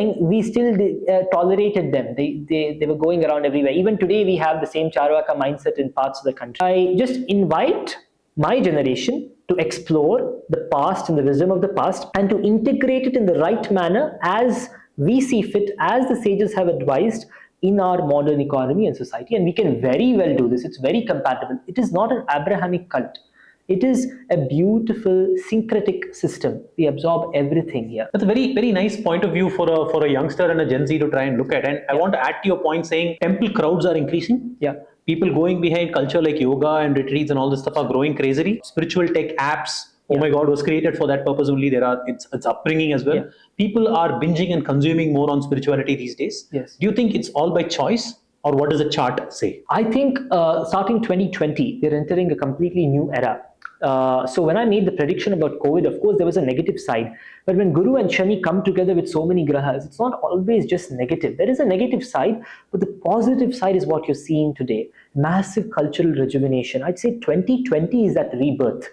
tolerated them. They were going around everywhere. Even today, we have the same Charvaka mindset in parts of the country. I just invite my generation to explore the past and the wisdom of the past and to integrate it in the right manner as we see fit, as the sages have advised in our modern economy and society. And we can very well do this. It's very compatible. It is not an Abrahamic cult. It is a beautiful syncretic system. We absorb everything here. That's a very, very nice point of view for a youngster and a Gen Z to try and look at. And I want to add to your point saying temple crowds are increasing. Yeah. People going behind culture like yoga and retreats and all this stuff are growing crazily. Spiritual tech apps, oh my God, was created for that purpose only. It's upbringing as well. Yeah. People are binging and consuming more on spirituality these days. Yes. Do you think it's all by choice? Or what does the chart say? I think starting 2020, we're entering a completely new era. So when I made the prediction about COVID, of course, there was a negative side. But when Guru and Shani come together with so many grahas, it's not always just negative. There is a negative side, but the positive side is what you're seeing today. Massive cultural rejuvenation. I'd say 2020 is that rebirth.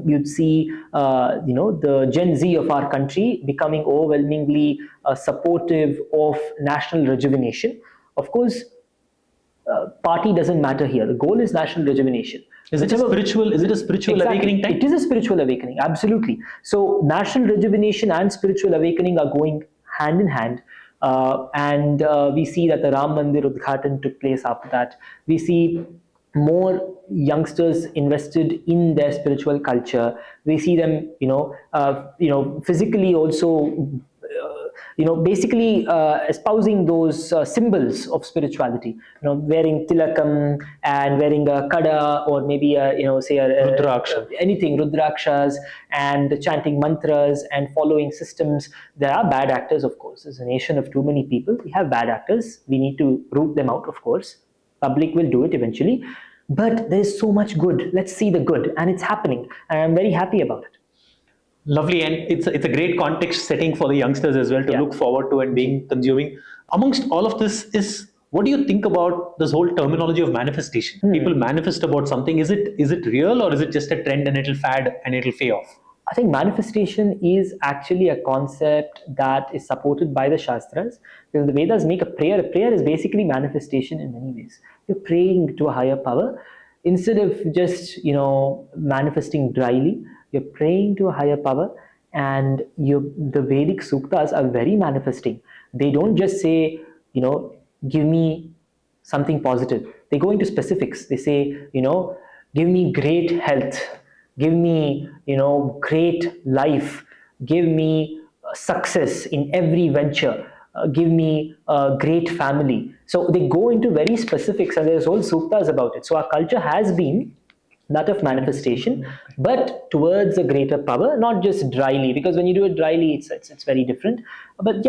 You'd see, the Gen Z of our country becoming overwhelmingly supportive of national rejuvenation. Of course, party doesn't matter here. The goal is national rejuvenation. Is it a spiritual exactly. Awakening time? It is a spiritual awakening, absolutely. So national rejuvenation and spiritual awakening are going hand in hand. And we see that the Ram Mandir Udghatan took place after that. We see more youngsters invested in their spiritual culture. We see them, physically also basically espousing those symbols of spirituality, wearing tilakam and wearing a kada or maybe Rudraksha. Anything, Rudrakshas, and chanting mantras and following systems. There are bad actors, of course. As a nation of too many people, we have bad actors. We need to root them out, of course. Public will do it eventually. But there's so much good. Let's see the good. And it's happening. And I'm very happy about it. Lovely, and it's a great context setting for the youngsters as well to look forward to and being consuming. Amongst all of this is, what do you think about this whole terminology of manifestation? People manifest about something. Is it real, or is it just a trend and it'll fad and it'll fade off? I think manifestation is actually a concept that is supported by the Shastras. Because the Vedas make a prayer. A prayer is basically manifestation in many ways. You're praying to a higher power. Instead of just, manifesting dryly, you're praying to a higher power, and the Vedic suktas are very manifesting. They don't just say, give me something positive. They go into specifics. They say, give me great health, give me, great life, give me success in every venture, give me a great family. So they go into very specifics, and there's whole suktas about it. So our culture has been that of manifestation, but towards a greater power, not just dryly, because when you do it dryly, it's very different. But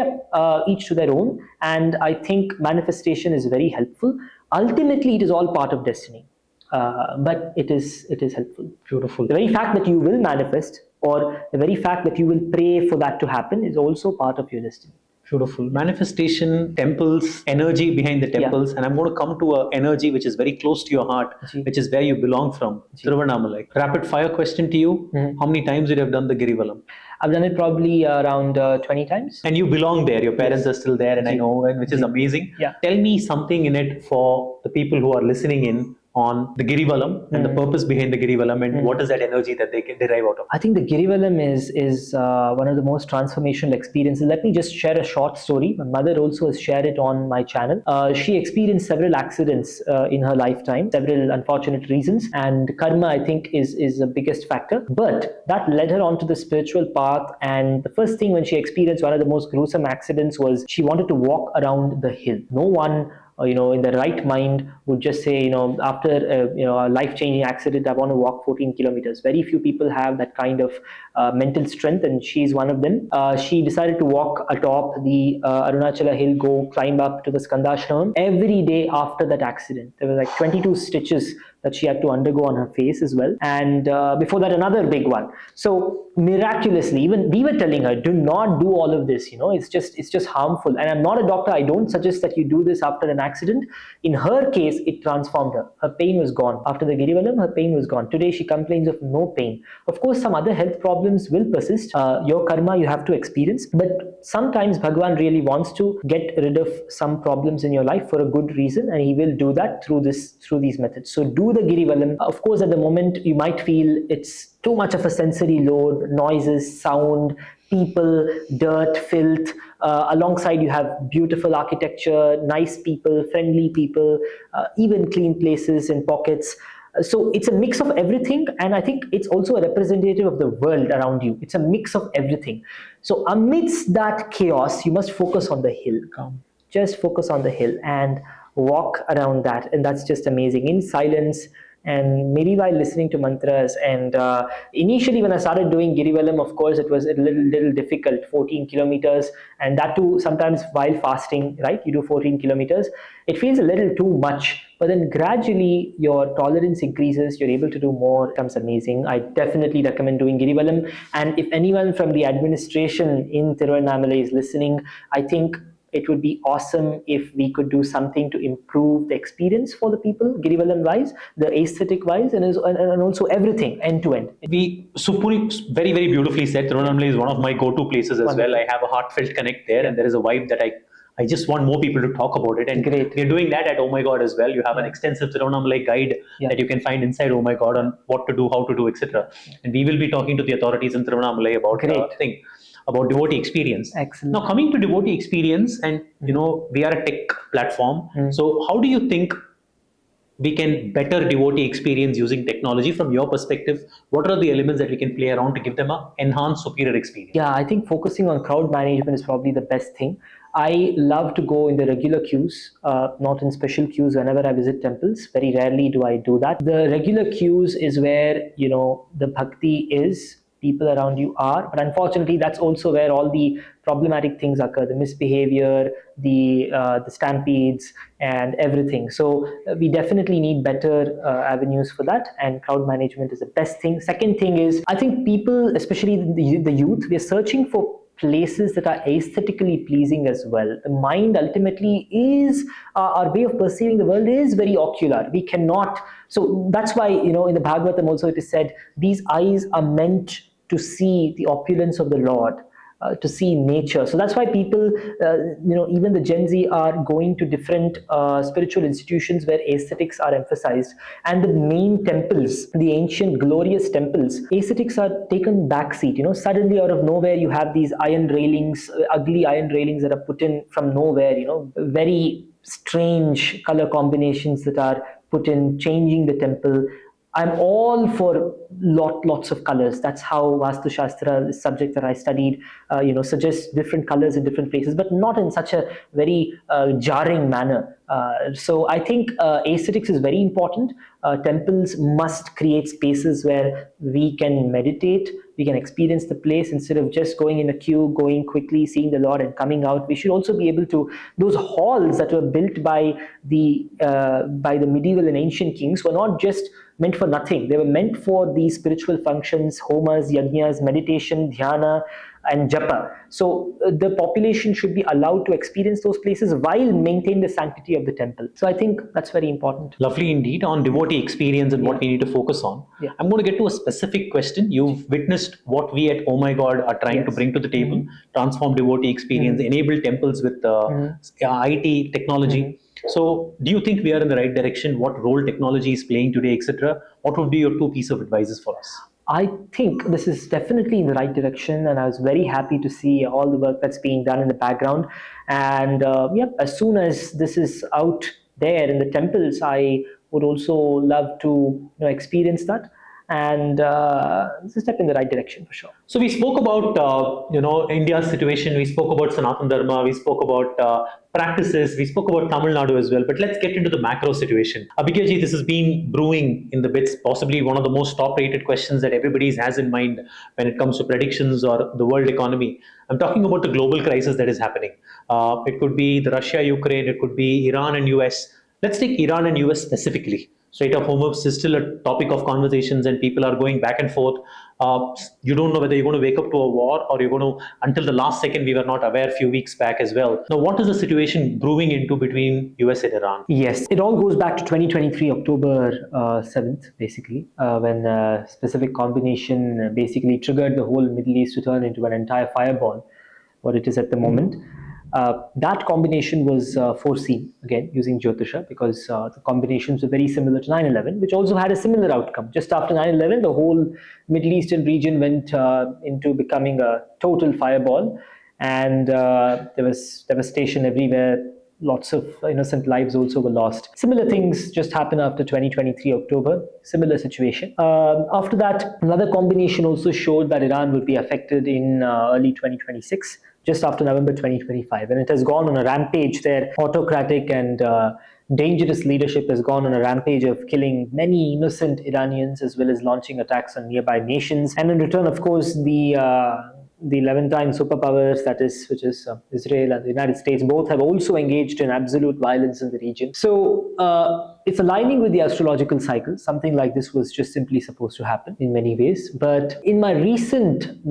each to their own. And I think manifestation is very helpful. Ultimately, it is all part of destiny. but it is helpful. Beautiful. The very fact that you will manifest, or the very fact that you will pray for that to happen, is also part of your destiny. Beautiful. Manifestation, temples, energy behind the temples. And I'm going to come to an energy which is very close to your heart, which is where you belong from, Tiruvannamalai. Rapid fire question to you. How many times did you have done the Girivalam? I've done it probably around 20 times. And you belong there. Your parents are still there, and I know, which is amazing. Yeah. Tell me something in it for the people who are listening in on the Girivalam and the purpose behind the Girivalam, and what is that energy that they can derive out of? I think the Girivalam is one of the most transformational experiences. Let me just share a short story. My mother also has shared it on my channel. She experienced several accidents in her lifetime, several unfortunate reasons, and karma, I think, is the biggest factor. But that led her onto the spiritual path, and the first thing when she experienced one of the most gruesome accidents was she wanted to walk around the hill. No one in the right mind would just say, after a life-changing accident, I want to walk 14 kilometers. Very few people have that kind of mental strength, and she's one of them. She decided to walk atop the Arunachala hill, go climb up to the Skandashram. Every day after that accident, there were like 22 stitches that she had to undergo on her face as well. And before that, another big one. So miraculously, even we were telling her, do not do all of this. It's just harmful. And I'm not a doctor. I don't suggest that you do this after an accident. In her case, it transformed her. Her pain was gone. After the Girivalam, her pain was gone. Today, she complains of no pain. Of course, some other health problems will persist. Your karma, you have to experience. But sometimes Bhagavan really wants to get rid of some problems in your life for a good reason, and he will do that through these methods. So do the Girivalam. Of course, at the moment, you might feel it's too much of a sensory load, noises, sound, people, dirt, filth. Alongside, you have beautiful architecture, nice people, friendly people, even clean places and pockets. So it's a mix of everything, and I think it's also a representative of the world around you. It's a mix of everything. So amidst that chaos, you must focus on the hill. Just focus on the hill and walk around that, and that's just amazing in silence. And maybe while listening to mantras. And initially, when I started doing Girivalam, of course, it was a little difficult, 14 kilometers. And that too, sometimes while fasting, right? You do 14 kilometers. It feels a little too much. But then gradually, your tolerance increases. You're able to do more. It becomes amazing. I definitely recommend doing Girivalam. And if anyone from the administration in Tiruvannamalai is listening, I think it would be awesome if we could do something to improve the experience for the people, Girivalam wise, the aesthetic wise, and also everything end to end. Very, very beautifully said. Tiruvannamalai is one of my go-to places as well. I have a heartfelt connect there, and there is a vibe that I just want more people to talk about it. And great. We're doing that at Oh My God as well. You have an extensive Tiruvannamalai guide that you can find inside Oh My God on what to do, how to do, etc. And we will be talking to the authorities in Tiruvannamalai about devotee experience. Excellent. Now, coming to devotee experience, and we are a tech platform. So how do you think we can better devotee experience using technology? From your perspective, what are the elements that we can play around to give them an enhanced, superior experience? Yeah, I think focusing on crowd management is probably the best thing. I love to go in the regular queues, not in special queues whenever I visit temples. Very rarely do I do that. The regular queues is where, the bhakti is, people around you are, but unfortunately that's also where all the problematic things occur, the misbehavior, the stampedes and everything. So we definitely need better avenues for that, and crowd management is the best thing. Second thing is, I think people, especially the youth, we are searching for places that are aesthetically pleasing as well. The mind ultimately is, our way of perceiving the world is very ocular. We cannot, so that's why, in the Bhagavatam also it is said, these eyes are meant to see the opulence of the Lord, to see nature. So that's why people, even the Gen Z are going to different spiritual institutions where aesthetics are emphasized. And the main temples, the ancient glorious temples, aesthetics are taken backseat. Suddenly out of nowhere, you have these iron railings, ugly iron railings that are put in from nowhere, very strange color combinations that are put in, changing the temple. I'm all for lots of colors. That's how Vastu Shastra, the subject that I studied, suggests different colors in different places, but not in such a very jarring manner. So I think aesthetics is very important. Temples must create spaces where we can meditate, we can experience the place instead of just going in a queue, going quickly, seeing the Lord and coming out. We should also be able to, those halls that were built by the medieval and ancient kings were not just meant for nothing. They were meant for these spiritual functions, homas, yajnas, meditation, dhyana, and japa. So the population should be allowed to experience those places while maintain the sanctity of the temple. So I think that's very important. Lovely indeed on devotee experience and what we need to focus on. I'm going to get to a specific question. You've witnessed what we at Oh My God are trying to bring to the table, transform devotee experience, enable temples with IT technology. So do you think we are in the right direction? What role technology is playing today, etc.? What would be your two pieces of advice for us? I think this is definitely in the right direction, and I was very happy to see all the work that's being done in the background. And as soon as this is out there in the temples, I would also love to experience that. And it's a step in the right direction for sure. So we spoke about India's situation. We spoke about Sanatana Dharma. We spoke about practices. We spoke about Tamil Nadu as well. But let's get into the macro situation. Abhigya ji, this has been brewing in the bits. Possibly one of the most top-rated questions that everybody has in mind when it comes to predictions or the world economy. I'm talking about the global crisis that is happening. It could be the Russia-Ukraine. It could be Iran and US. Let's take Iran and US specifically. Strait of Hormuz is still a topic of conversations and people are going back and forth. You don't know whether you're going to wake up to a war or you're going to, until the last second, we were not aware a few weeks back as well. Now, what is the situation brewing into between US and Iran? Yes, it all goes back to 2023, October 7th, basically, when a specific combination basically triggered the whole Middle East to turn into an entire fireball, what it is at the moment. That combination was foreseen, again, using Jyotisha, because the combinations were very similar to 9/11, which also had a similar outcome. Just after 9/11, the whole Middle Eastern region went into becoming a total fireball, and there was devastation everywhere. Lots of innocent lives also were lost. Similar things just happened after 2023 October, similar situation. After that, another combination also showed that Iran would be affected in early 2026, just after November 2025. And it has gone on a rampage there. Autocratic and dangerous leadership has gone on a rampage of killing many innocent Iranians as well as launching attacks on nearby nations. And in return, of course, the 11-time superpowers, which is Israel and the United States, both have also engaged in absolute violence in the region. So it's aligning with the astrological cycle. Something like this was just simply supposed to happen in many ways. But in my recent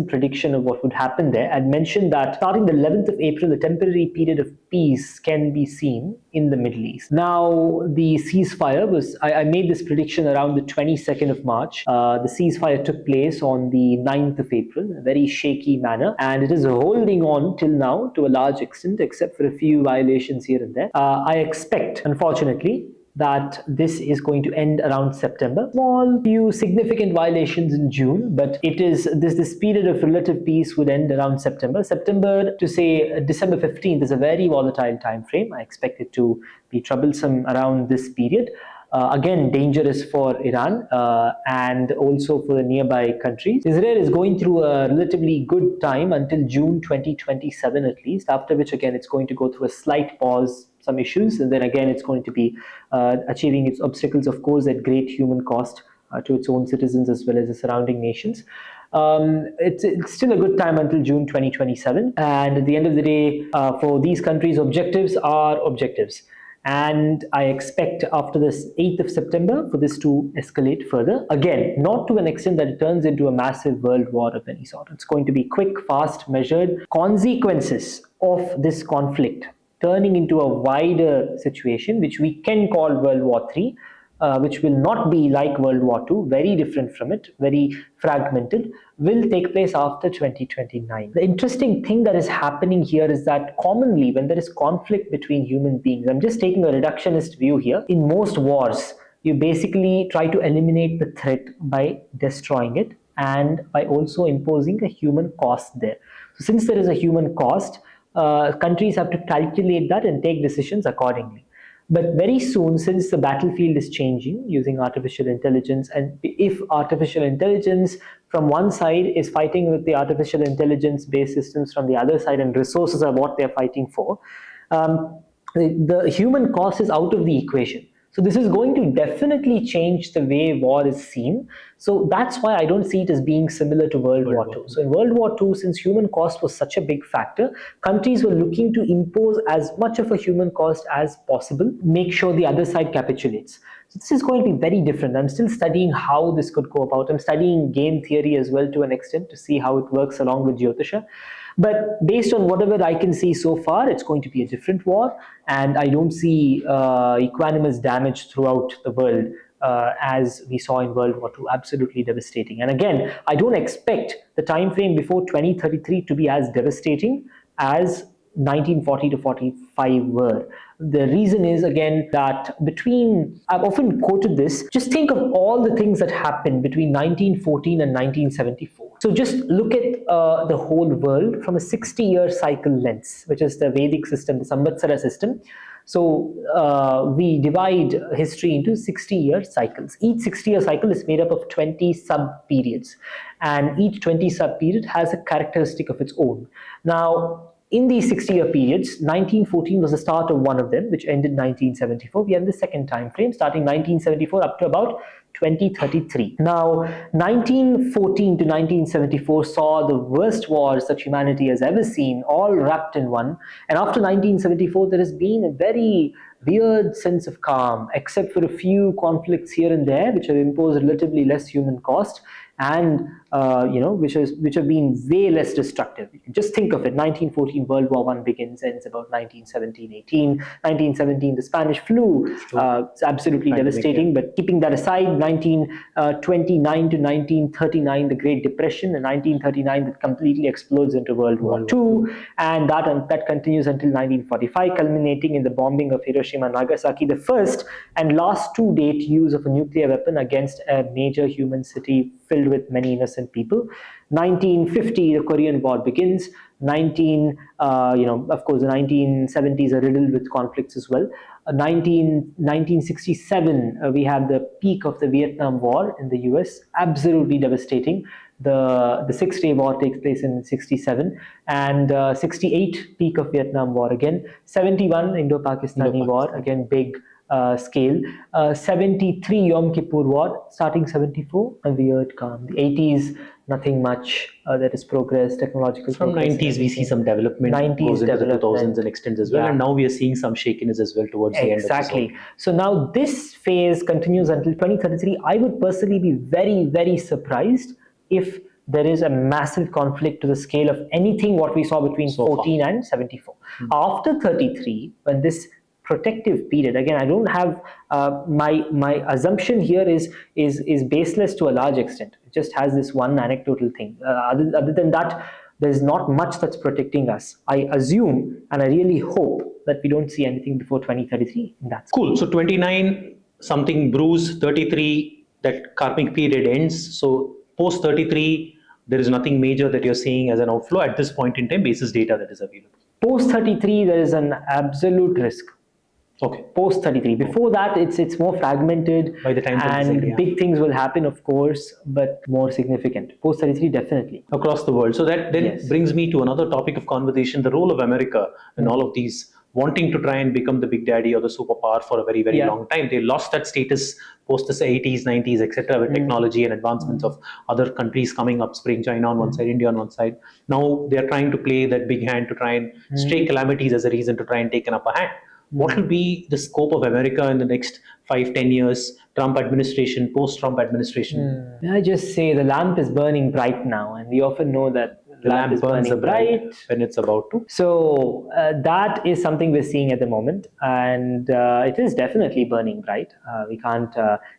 prediction of what would happen there, I'd mentioned that starting the 11th of April, a temporary period of peace can be seen in the Middle East. Now, the ceasefire I made this prediction around the 22nd of March. The ceasefire took place on the 9th of April in a very shaky manner, and it is holding on till now to a large extent, except for a few violations here and there. I expect, unfortunately, that this is going to end around September. Small few significant violations in June, but it is this period of relative peace would end around September. September to say December 15th is a very volatile time frame. I expect it to be troublesome around this period. Again, dangerous for Iran and also for the nearby countries. Israel is going through a relatively good time until June 2027 at least, after which again it's going to go through a slight pause, some issues, and then again it's going to be achieving its obstacles, of course, at great human cost to its own citizens as well as the surrounding nations. It's still a good time until June 2027, and at the end of the day, for these countries, objectives are objectives. And I expect after this 8th of September for this to escalate further. Again, not to an extent that it turns into a massive world war of any sort. It's going to be quick, fast, measured. Consequences of this conflict turning into a wider situation, which we can call World War III, which will not be like World War II, very different from it, very fragmented, will take place after 2029. The interesting thing that is happening here is that commonly when there is conflict between human beings, I'm just taking a reductionist view here, in most wars, you basically try to eliminate the threat by destroying it and by also imposing a human cost there. So since there is a human cost, countries have to calculate that and take decisions accordingly. But very soon, since the battlefield is changing using artificial intelligence, and if artificial intelligence from one side is fighting with the artificial intelligence-based systems from the other side, and resources are what they're fighting for, the human cost is out of the equation. So this is going to definitely change the way war is seen. So that's why I don't see it as being similar to World War II. So in World War II, since human cost was such a big factor, countries were looking to impose as much of a human cost as possible, make sure the other side capitulates. So this is going to be very different. I'm still studying how this could go about. I'm studying game theory as well to an extent to see how it works along with Jyotisha. But based on whatever I can see so far, it's going to be a different war, and I don't see equanimous damage throughout the world as we saw in World War II. Absolutely devastating. And again, I don't expect the time frame before 2033 to be as devastating as 1940 to 45 were. The reason is, again, that I've often quoted this, just think of all the things that happened between 1914 and 1974. So just look at the whole world from a 60-year cycle lens, which is the Vedic system, the Samvatsara system. So we divide history into 60-year cycles. Each 60-year cycle is made up of 20 sub-periods, and each 20 sub-period has a characteristic of its own. Now, in these 60-year periods, 1914 was the start of one of them, which ended 1974. We have the second time frame, starting 1974 up to about 2033. Now, 1914 to 1974 saw the worst wars that humanity has ever seen, all wrapped in one. And after 1974, there has been a very weird sense of calm, except for a few conflicts here and there, which have imposed relatively less human cost, and which have been way less destructive. You can just think of it. 1914, World War I begins, ends about 1917-18. 1917, the Spanish flu. It's absolutely devastating. But keeping that aside, 1929 to 1939, the Great Depression, and 1939 that completely explodes into World War II, and that continues until 1945, culminating in the bombing of Hiroshima and Nagasaki, the first and last to date use of a nuclear weapon against a major human city filled with many innocent people. 1950, the Korean War begins. Of course, the 1970s are riddled with conflicts as well. 1967, we have the peak of the Vietnam War in the US, absolutely devastating. The Six-Day War takes place in 67, and 68, peak of Vietnam War again. 71, Indo-Pakistani War, again big scale. 73, Yom Kippur War, starting 74, a weird calm. The 80s, nothing much that is progress, technological From progress. 90s, we see some development, 90s goes into the development. 2000s and extends as well. Yeah. And now we are seeing some shakiness as well towards the end of the Exactly. So now this phase continues until 2033. I would personally be very, very surprised if there is a massive conflict to the scale of anything what we saw between 14 and 74. After 33, when this protective period, again, I don't have my assumption here is baseless to a large extent. It just has this one anecdotal thing. Other than that, there's not much that's protecting us. I assume and I really hope that we don't see anything before 2033 in that. Cool. So 29 something brews, 33 that karmic period ends. So post 33, there is nothing major that you're seeing as an outflow at this point in time basis data that is available. Post 33, there is an absolute risk. Okay. Post 33. Before that, it's more fragmented, By the time and big things will happen, of course, but more significant. Post 33, definitely. Across the world. So that then Yes. brings me to another topic of conversation, the role of America in all of these wanting to try and become the big daddy or the superpower for a very, very long time. They lost that status post the 80s, 90s, etc. with technology and advancements of other countries coming up, spring China on one side, India on one side. Now they are trying to play that big hand to try and stray calamities as a reason to try and take an upper hand. What will be the scope of America in the next 5-10 years, Trump administration, post-Trump administration? I just say the lamp is burning bright now, and we often know that The lamp is burns burning bright when it's about to. So that is something we're seeing at the moment, and it is definitely burning bright. We can't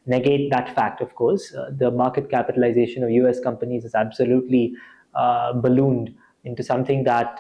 negate that fact, of course. The market capitalization of US companies is absolutely ballooned into something that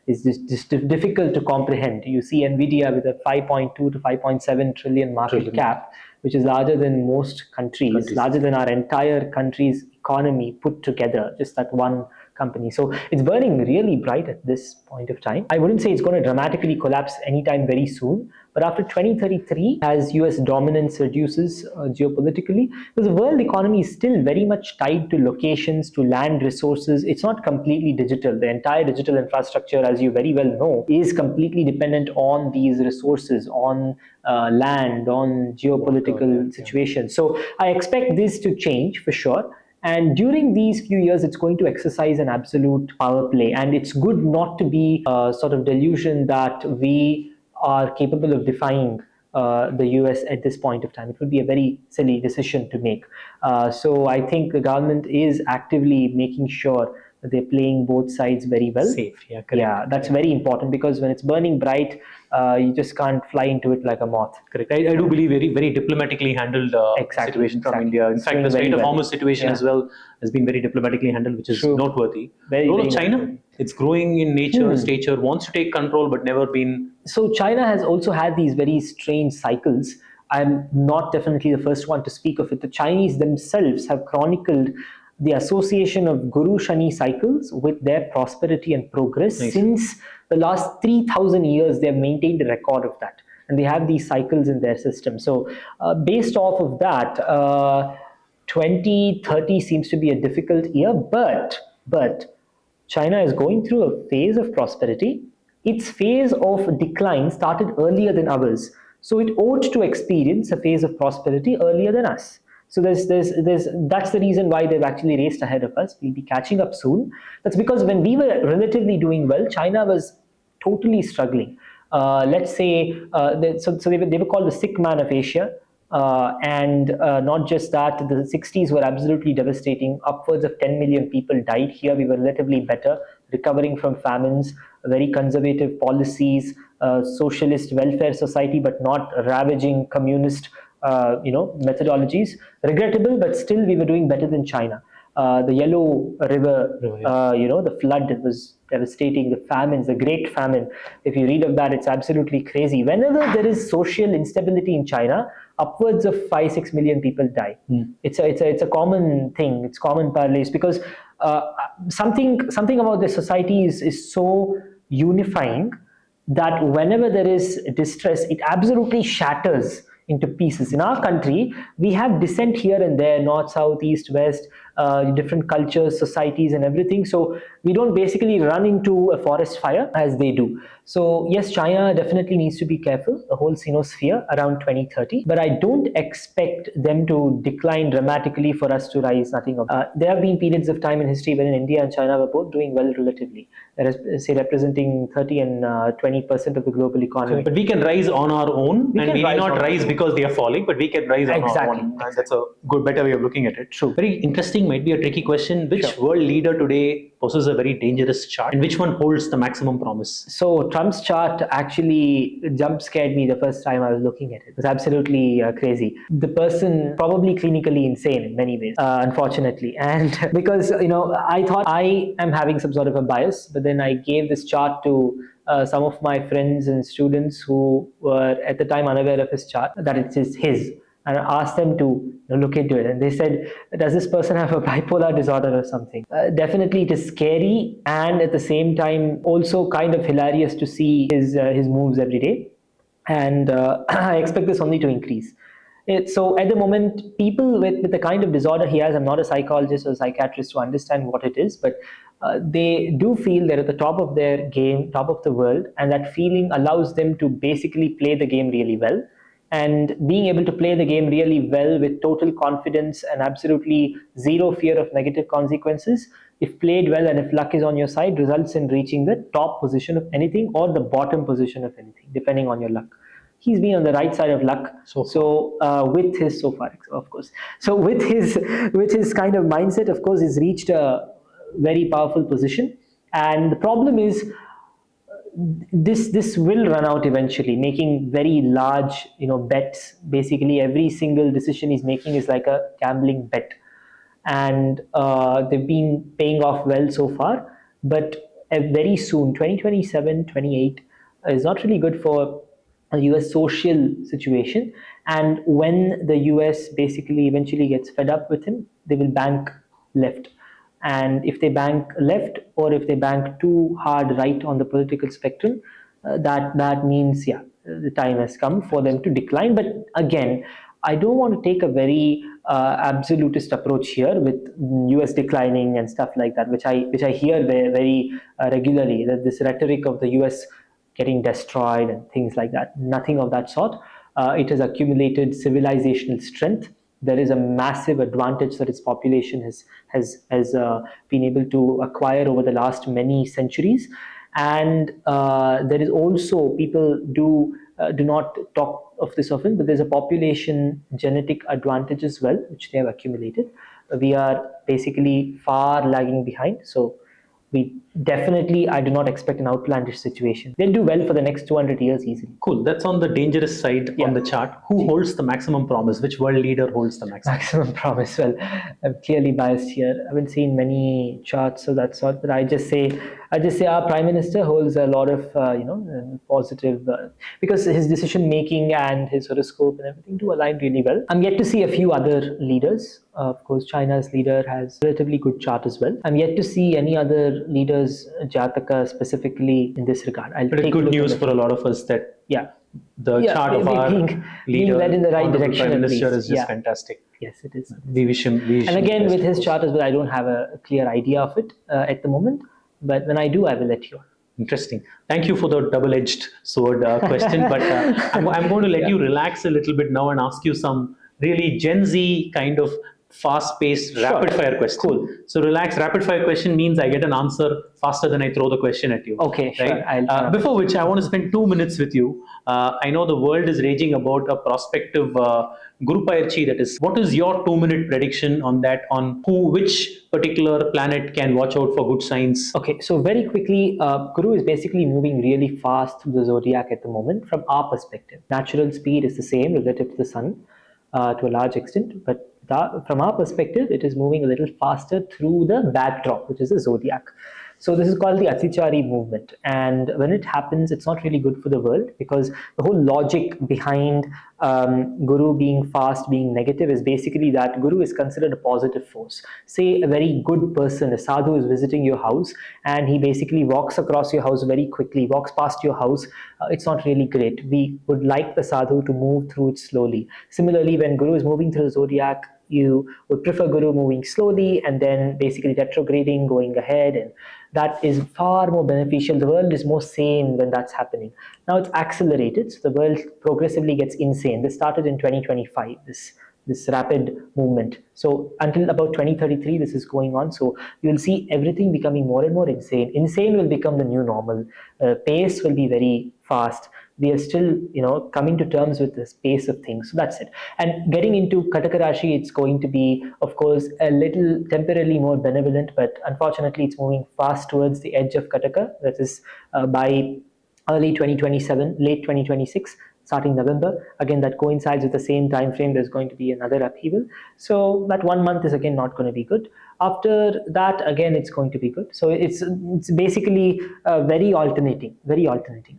is just difficult to comprehend. You see Nvidia with a 5.2 to 5.7 trillion market cap, which is larger than most countries, larger than our entire country's economy put together, just that one company. So it's burning really bright at this point of time. I wouldn't say it's going to dramatically collapse anytime very soon, but after 2033, as US dominance reduces geopolitically, because the world economy is still very much tied to locations, to land resources. It's not completely digital. The entire digital infrastructure, as you very well know, is completely dependent on these resources, on land, on geopolitical situations. So I expect this to change for sure. And during these few years, it's going to exercise an absolute power play. And it's good not to be sort of delusion that we are capable of defying the US at this point of time. It would be a very silly decision to make. So I think the government is actively making sure that they're playing both sides very well. Safe, yeah, correct. Yeah, that's very important, because when it's burning bright, you just can't fly into it like a moth. Correct. I do believe very, very diplomatically handled situation from India. In fact, the Strait of Hormuz situation as well has been very diplomatically handled, which is noteworthy. Role of China, it's growing in nature, stature, wants to take control, but never been. So China has also had these very strange cycles. I'm not definitely the first one to speak of it. The Chinese themselves have chronicled the association of Guru Shani cycles with their prosperity and progress. Since the last 3,000 years, they have maintained a record of that. And they have these cycles in their system. So based off of that, 2030 seems to be a difficult year, but China is going through a phase of prosperity. Its phase of decline started earlier than ours. So it ought to experience a phase of prosperity earlier than us. So that's the reason why they've actually raced ahead of us. We'll be catching up soon. That's because when we were relatively doing well, China was totally struggling. Let's say, so they were called the sick man of Asia. And not just that, the 60s were absolutely devastating. Upwards of 10 million people died here. We were relatively better, recovering from famines, very conservative policies, socialist welfare society, but not ravaging communist methodologies. Regrettable, but still we were doing better than China. The Yellow River, the flood was devastating. The famines, the Great Famine. If you read of that, it's absolutely crazy. Whenever there is social instability in China, upwards of 5-6 million people die. It's a common thing. It's common parlance, because something about the society is so unifying that whenever there is distress, it absolutely shatters into pieces. In our country, we have dissent here and there, north, south, east, west, different cultures, societies and everything. So we don't basically run into a forest fire as they do. So yes, China definitely needs to be careful, the whole Sinosphere around 2030, but I don't expect them to decline dramatically for us to rise nothing of. There have been periods of time in history when India and China were both doing well relatively, say representing 30 and 20% of the global economy. But we can rise on our own, and we may not rise because they are falling, but we can rise on our own. And that's a better way of looking at it. True. Very interesting, might be a tricky question. Which world leader today possesses a very dangerous chart, and which one holds the maximum promise? So Trump's chart actually jump scared me the first time I was looking at it. It was absolutely crazy. The person probably clinically insane in many ways, unfortunately. And because, I thought I am having some sort of a bias, but then I gave this chart to some of my friends and students who were at the time unaware of his chart, that it is his. And I asked them to look into it. And they said, does this person have a bipolar disorder or something? Definitely it is scary, and at the same time also kind of hilarious to see his moves every day. And I expect this only to increase. So at the moment, people with the kind of disorder he has, I'm not a psychologist or a psychiatrist to understand what it is, but they do feel they're at the top of their game, top of the world, and that feeling allows them to basically play the game really well. And being able to play the game really well with total confidence and absolutely zero fear of negative consequences, if played well and if luck is on your side, results in reaching the top position of anything or the bottom position of anything, depending on your luck. He's been on the right side of luck. With his kind of mindset, of course, he's reached a very powerful position. And the problem is, this will run out eventually, making very large bets. Basically every single decision he's making is like a gambling bet, and they've been paying off well so far, but very soon 2027, 28 is not really good for a US social situation. And when the US basically eventually gets fed up with him, they will bank left. And if they bank left or if they bank too hard right on the political spectrum, that means, yeah, the time has come for them to decline. But again, I don't want to take a very absolutist approach here with US declining and stuff like that, which I hear very regularly, that this rhetoric of the US getting destroyed and things like that. Nothing of that sort. It has accumulated civilizational strength. There is a massive advantage that its population has been able to acquire over the last many centuries. And there is also, people do not talk of this often, but there's a population genetic advantage as well, which they have accumulated. We are basically far lagging behind. So I do not expect an outlandish situation. They'll do well for the next 200 years easily. Cool. That's on the dangerous side on the chart. Who holds the maximum promise? Which world leader holds the Maximum promise. Well, I'm clearly biased here. I haven't seen many charts of that sort, but I just say our prime minister holds a lot of positive, because his decision making and his horoscope and everything do align really well. I'm yet to see a few other leaders. Of course, China's leader has a relatively good chart as well. I'm yet to see any other leaders, Jataka specifically, in this regard. But it's good news for a lot of us that the chart of our being led in the right direction. Prime Minister is just fantastic. Yes, it is. We wish him. And again, with his chart as well, I don't have a clear idea of it at the moment. But when I do, I will let you know. Interesting. Thank you for the double-edged sword question. But I'm going to let you relax a little bit now and ask you some really Gen Z kind of fast-paced rapid-fire question. Cool. So relax. Rapid-fire question means I get an answer faster than I throw the question at you. Okay, right? Sure. Before which, I want to spend 2 minutes with you. I know the world is raging about a prospective Guru Payarchi. That is, what is your 2-minute prediction on that? On which particular planet can watch out for good signs? Okay, so very quickly, Guru is basically moving really fast through the zodiac at the moment from our perspective. Natural speed is the same relative to the sun to a large extent, but from our perspective, it is moving a little faster through the backdrop, which is the zodiac. So this is called the Atichari movement. And when it happens, it's not really good for the world, because the whole logic behind Guru being fast, being negative, is basically that Guru is considered a positive force. Say a very good person, a sadhu, is visiting your house and he basically walks across your house very quickly, walks past your house. It's not really great. We would like the sadhu to move through it slowly. Similarly, when Guru is moving through the zodiac, you would prefer Guru moving slowly and then basically retrograding, going ahead, and that is far more beneficial. The world is more sane when that's happening. Now it's accelerated, so the world progressively gets insane. This started in 2025, this rapid movement. So until about 2033, this is going on. So you will see everything becoming more and more insane. Insane will become the new normal. Pace will be very fast. We are still, coming to terms with the pace of things. So that's it. And getting into Kataka Rashi, it's going to be, of course, a little temporarily more benevolent, but unfortunately, it's moving fast towards the edge of Kataka. That is by early 2027, late 2026. Starting November. Again, that coincides with the same time frame. There's going to be another upheaval. So that 1 month is again not going to be good. After that, again, it's going to be good. So it's basically very alternating.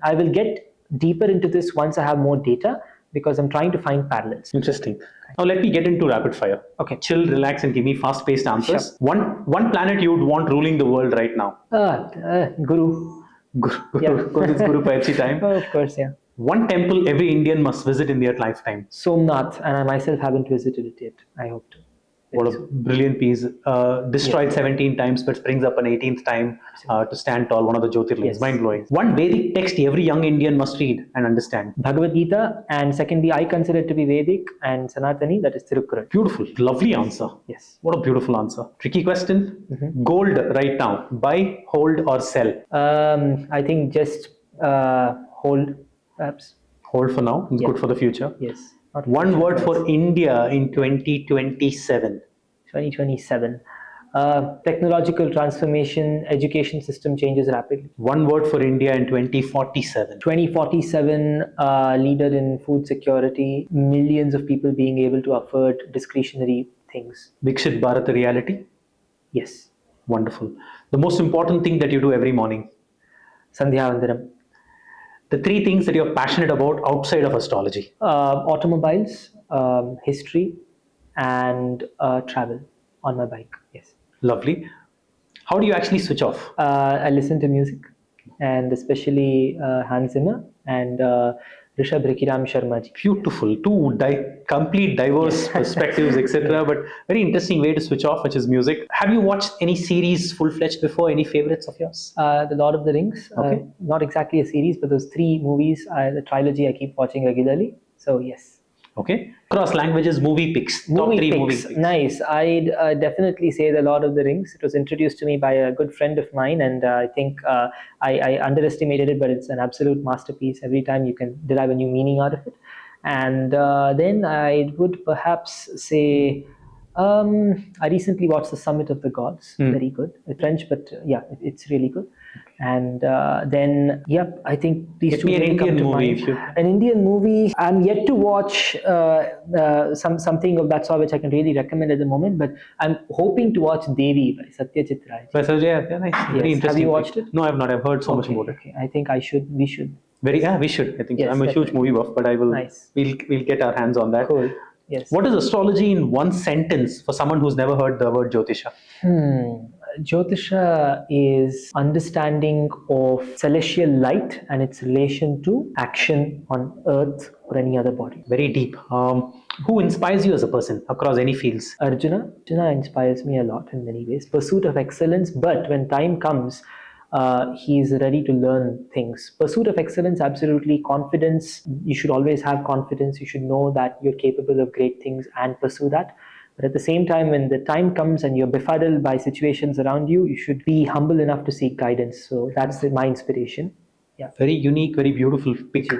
I will get deeper into this once I have more data, because I'm trying to find parallels. Interesting. Now let me get into rapid fire. Okay. Chill, relax, and give me fast-paced answers. Sure. One planet you would want ruling the world right now. Guru. Yeah, because it's Guru Payarchi time. Oh, of course, yeah. One temple every Indian must visit in their lifetime. Somnath, and I myself haven't visited it yet. I hope to. What a brilliant piece. Destroyed 17 times, but springs up an 18th time to stand tall. One of the Jyotirlings. Yes. Mind-blowing. One Vedic text every young Indian must read and understand. Bhagavad Gita, and secondly, I consider it to be Vedic, and Sanatani, that is Tirukkural. Beautiful. Lovely answer. Yes. What a beautiful answer. Tricky question. Mm-hmm. Gold right now. Buy, hold, or sell? I think just hold, perhaps. Hold for now. It's good for the future. Yes. One word for India in 2027. 2027. Technological transformation, education system changes rapidly. One word for India in 2047. 2047, leader in food security, millions of people being able to afford discretionary things. Vikshit Bharat a reality? Yes. Wonderful. The most important thing that you do every morning? Sandhya Vandanam. The 3 things that you're passionate about outside of astrology? Automobiles, history, and travel on my bike. Yes. Lovely. How do you actually switch off? I listen to music, and especially Hans Zimmer and Rishabh Rikiram Sharma ji. Beautiful. Two complete diverse perspectives, etc. But very interesting way to switch off, which is music. Have you watched any series full-fledged before? Any favorites of yours? The Lord of the Rings. Okay. Not exactly a series, but those 3 movies, the trilogy I keep watching regularly. So yes. Okay. Cross languages, movie picks. Top Movie 3 picks. movie picks. Nice. I'd definitely say The Lord of the Rings. It was introduced to me by a good friend of mine, and I think I underestimated it, but it's an absolute masterpiece. Every time you can derive a new meaning out of it. And then I would perhaps say I recently watched The Summit of the Gods. Very good. It's French, but it's really good. And then, I think these Get two me an really come Indian to movie. mind. An Indian movie. I'm yet to watch something of that sort which I can really recommend at the moment, but I'm hoping to watch Devi by Satyajit Ray. By Sajay, nice. Very interesting. Have you watched it? No, I've not. I've heard so much about it. Okay. I think we should. We should. I think Yes, I'm a huge movie buff, but I will. Nice. We'll get our hands on that. Cool. Yes. What is astrology in one sentence for someone who's never heard the word Jyotisha? Jyotisha is understanding of celestial light and its relation to action on earth or any other body. Very deep. Who inspires you as a person across any fields? Arjuna inspires me a lot in many ways. Pursuit of excellence, but when time comes, he is ready to learn things. Pursuit of excellence, absolutely. Confidence, you should always have confidence. You should know that you're capable of great things and pursue that. But at the same time, when the time comes and you're befuddled by situations around you, you should be humble enough to seek guidance. So that's my inspiration. Yeah. Very unique, very beautiful pick.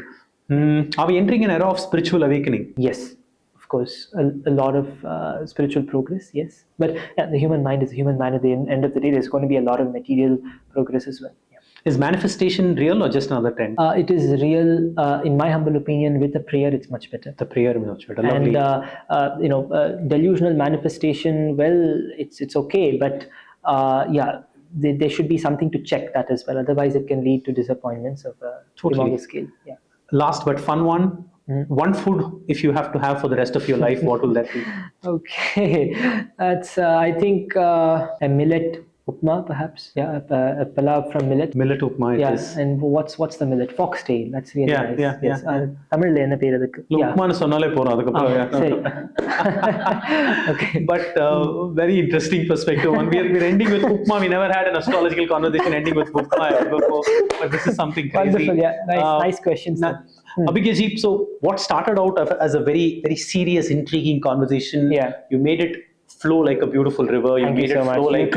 Are we entering an era of spiritual awakening? Yes, of course. A lot of spiritual progress, yes. But the human mind is a human mind. At the end of the day, there's going to be a lot of material progress as well. Yeah. Is manifestation real or just another trend? It is real. In my humble opinion, with a prayer, it's much better. The prayer is much better. Lovely. And delusional manifestation, well, it's okay, but there should be something to check that as well. Otherwise, it can lead to disappointments of a humongous scale. Yeah. Last but fun one. One food, if you have to have for the rest of your life, what will that be? Okay, that's I think a millet upma, perhaps. Yeah, a palav from millet. Millet upma. It is. And what's the millet? Foxtail. That's really nice. Yes. Tamil la enna per adukku? Upma nu sonnale porum adukapra. Okay. But very interesting perspective. We're ending with upma. We never had an astrological conversation ending with upma before, but this is something crazy. Wonderful. Yeah. Nice questions. Abhigya ji, so what started out as a very, very serious, intriguing conversation, you made it flow like a beautiful river. You made it flow like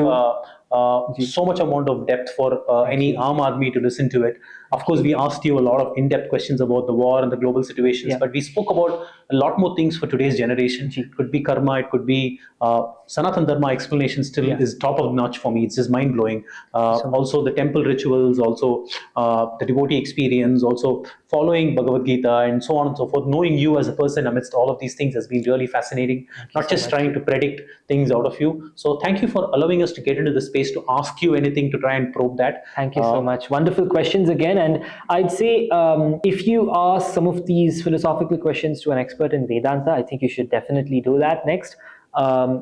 so much amount of depth for any Aam Aadmi to listen to it. Of course, we asked you a lot of in-depth questions about the war and the global situations, but we spoke about a lot more things for today's generation. It could be karma, it could be Sanatana Dharma explanation still is top of notch for me. It's just mind-blowing. Also the temple rituals, also the devotee experience, also following Bhagavad Gita and so on and so forth. Knowing you as a person amidst all of these things has been really fascinating. Not just trying to predict things out of you. So thank you for allowing us to get into the space to ask you anything to try and probe that. Thank you so much. Wonderful questions again. And I'd say if you ask some of these philosophical questions to an expert in Vedanta, I think you should definitely do that next.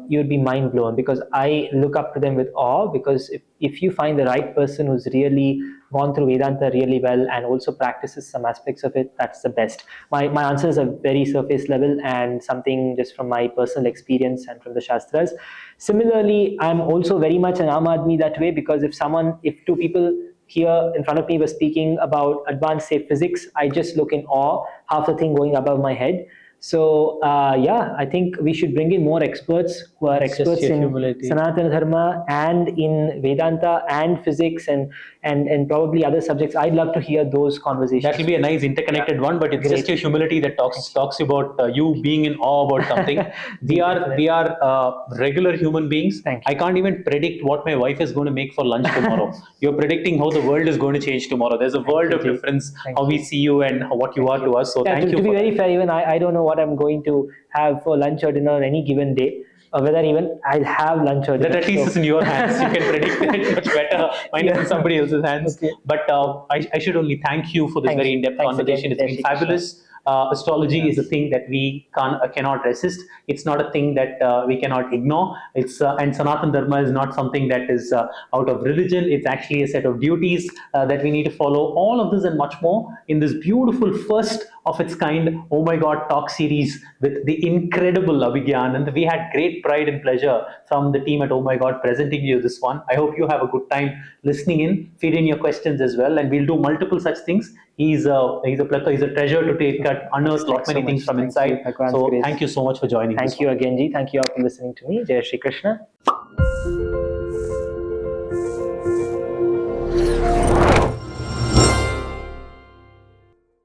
You'd be mind blown, because I look up to them with awe, because if you find the right person who's really gone through Vedanta really well and also practices some aspects of it, that's the best. My answers are very surface level and something just from my personal experience and from the Shastras. Similarly, I'm also very much an Aam Aadmi that way, because if two people here in front of me were speaking about advanced, say, physics, I just look in awe, half the thing going above my head. So, I think we should bring in more experts who are experts in Sanatana Dharma and in Vedanta and physics and probably other subjects. I'd love to hear those conversations. That will be a nice interconnected one, but it's just your humility that talks about you being in awe about something. We are regular human beings. I can't even predict what my wife is going to make for lunch tomorrow. You're predicting how the world is going to change tomorrow. There's a world of difference, how we see you and what you are to us. So thank you. To be very fair, even I don't know what I'm going to have for lunch or dinner on any given day, or whether even I'll have lunch or dinner. That at least is in your hands. You can predict it much better. Mine is in somebody else's hands. Okay. But I should only thank you for this very in-depth conversation. It's been fabulous. Astrology is a thing that we cannot resist. It's not a thing that we cannot ignore. And Sanatana Dharma is not something that is out of religion. It's actually a set of duties that we need to follow. All of this and much more in this beautiful first of its kind Oh My God talk series with the incredible Abhigya Anand. We had great pride and pleasure from the team at Oh My God presenting you this one. I hope you have a good time listening in, feed in your questions as well, and we'll do multiple such things. He's a treasure to take unearth lot many things from inside. So thank you so much for joining. Thank you again, Ji. Thank you all for listening to me. Jai Shri Krishna.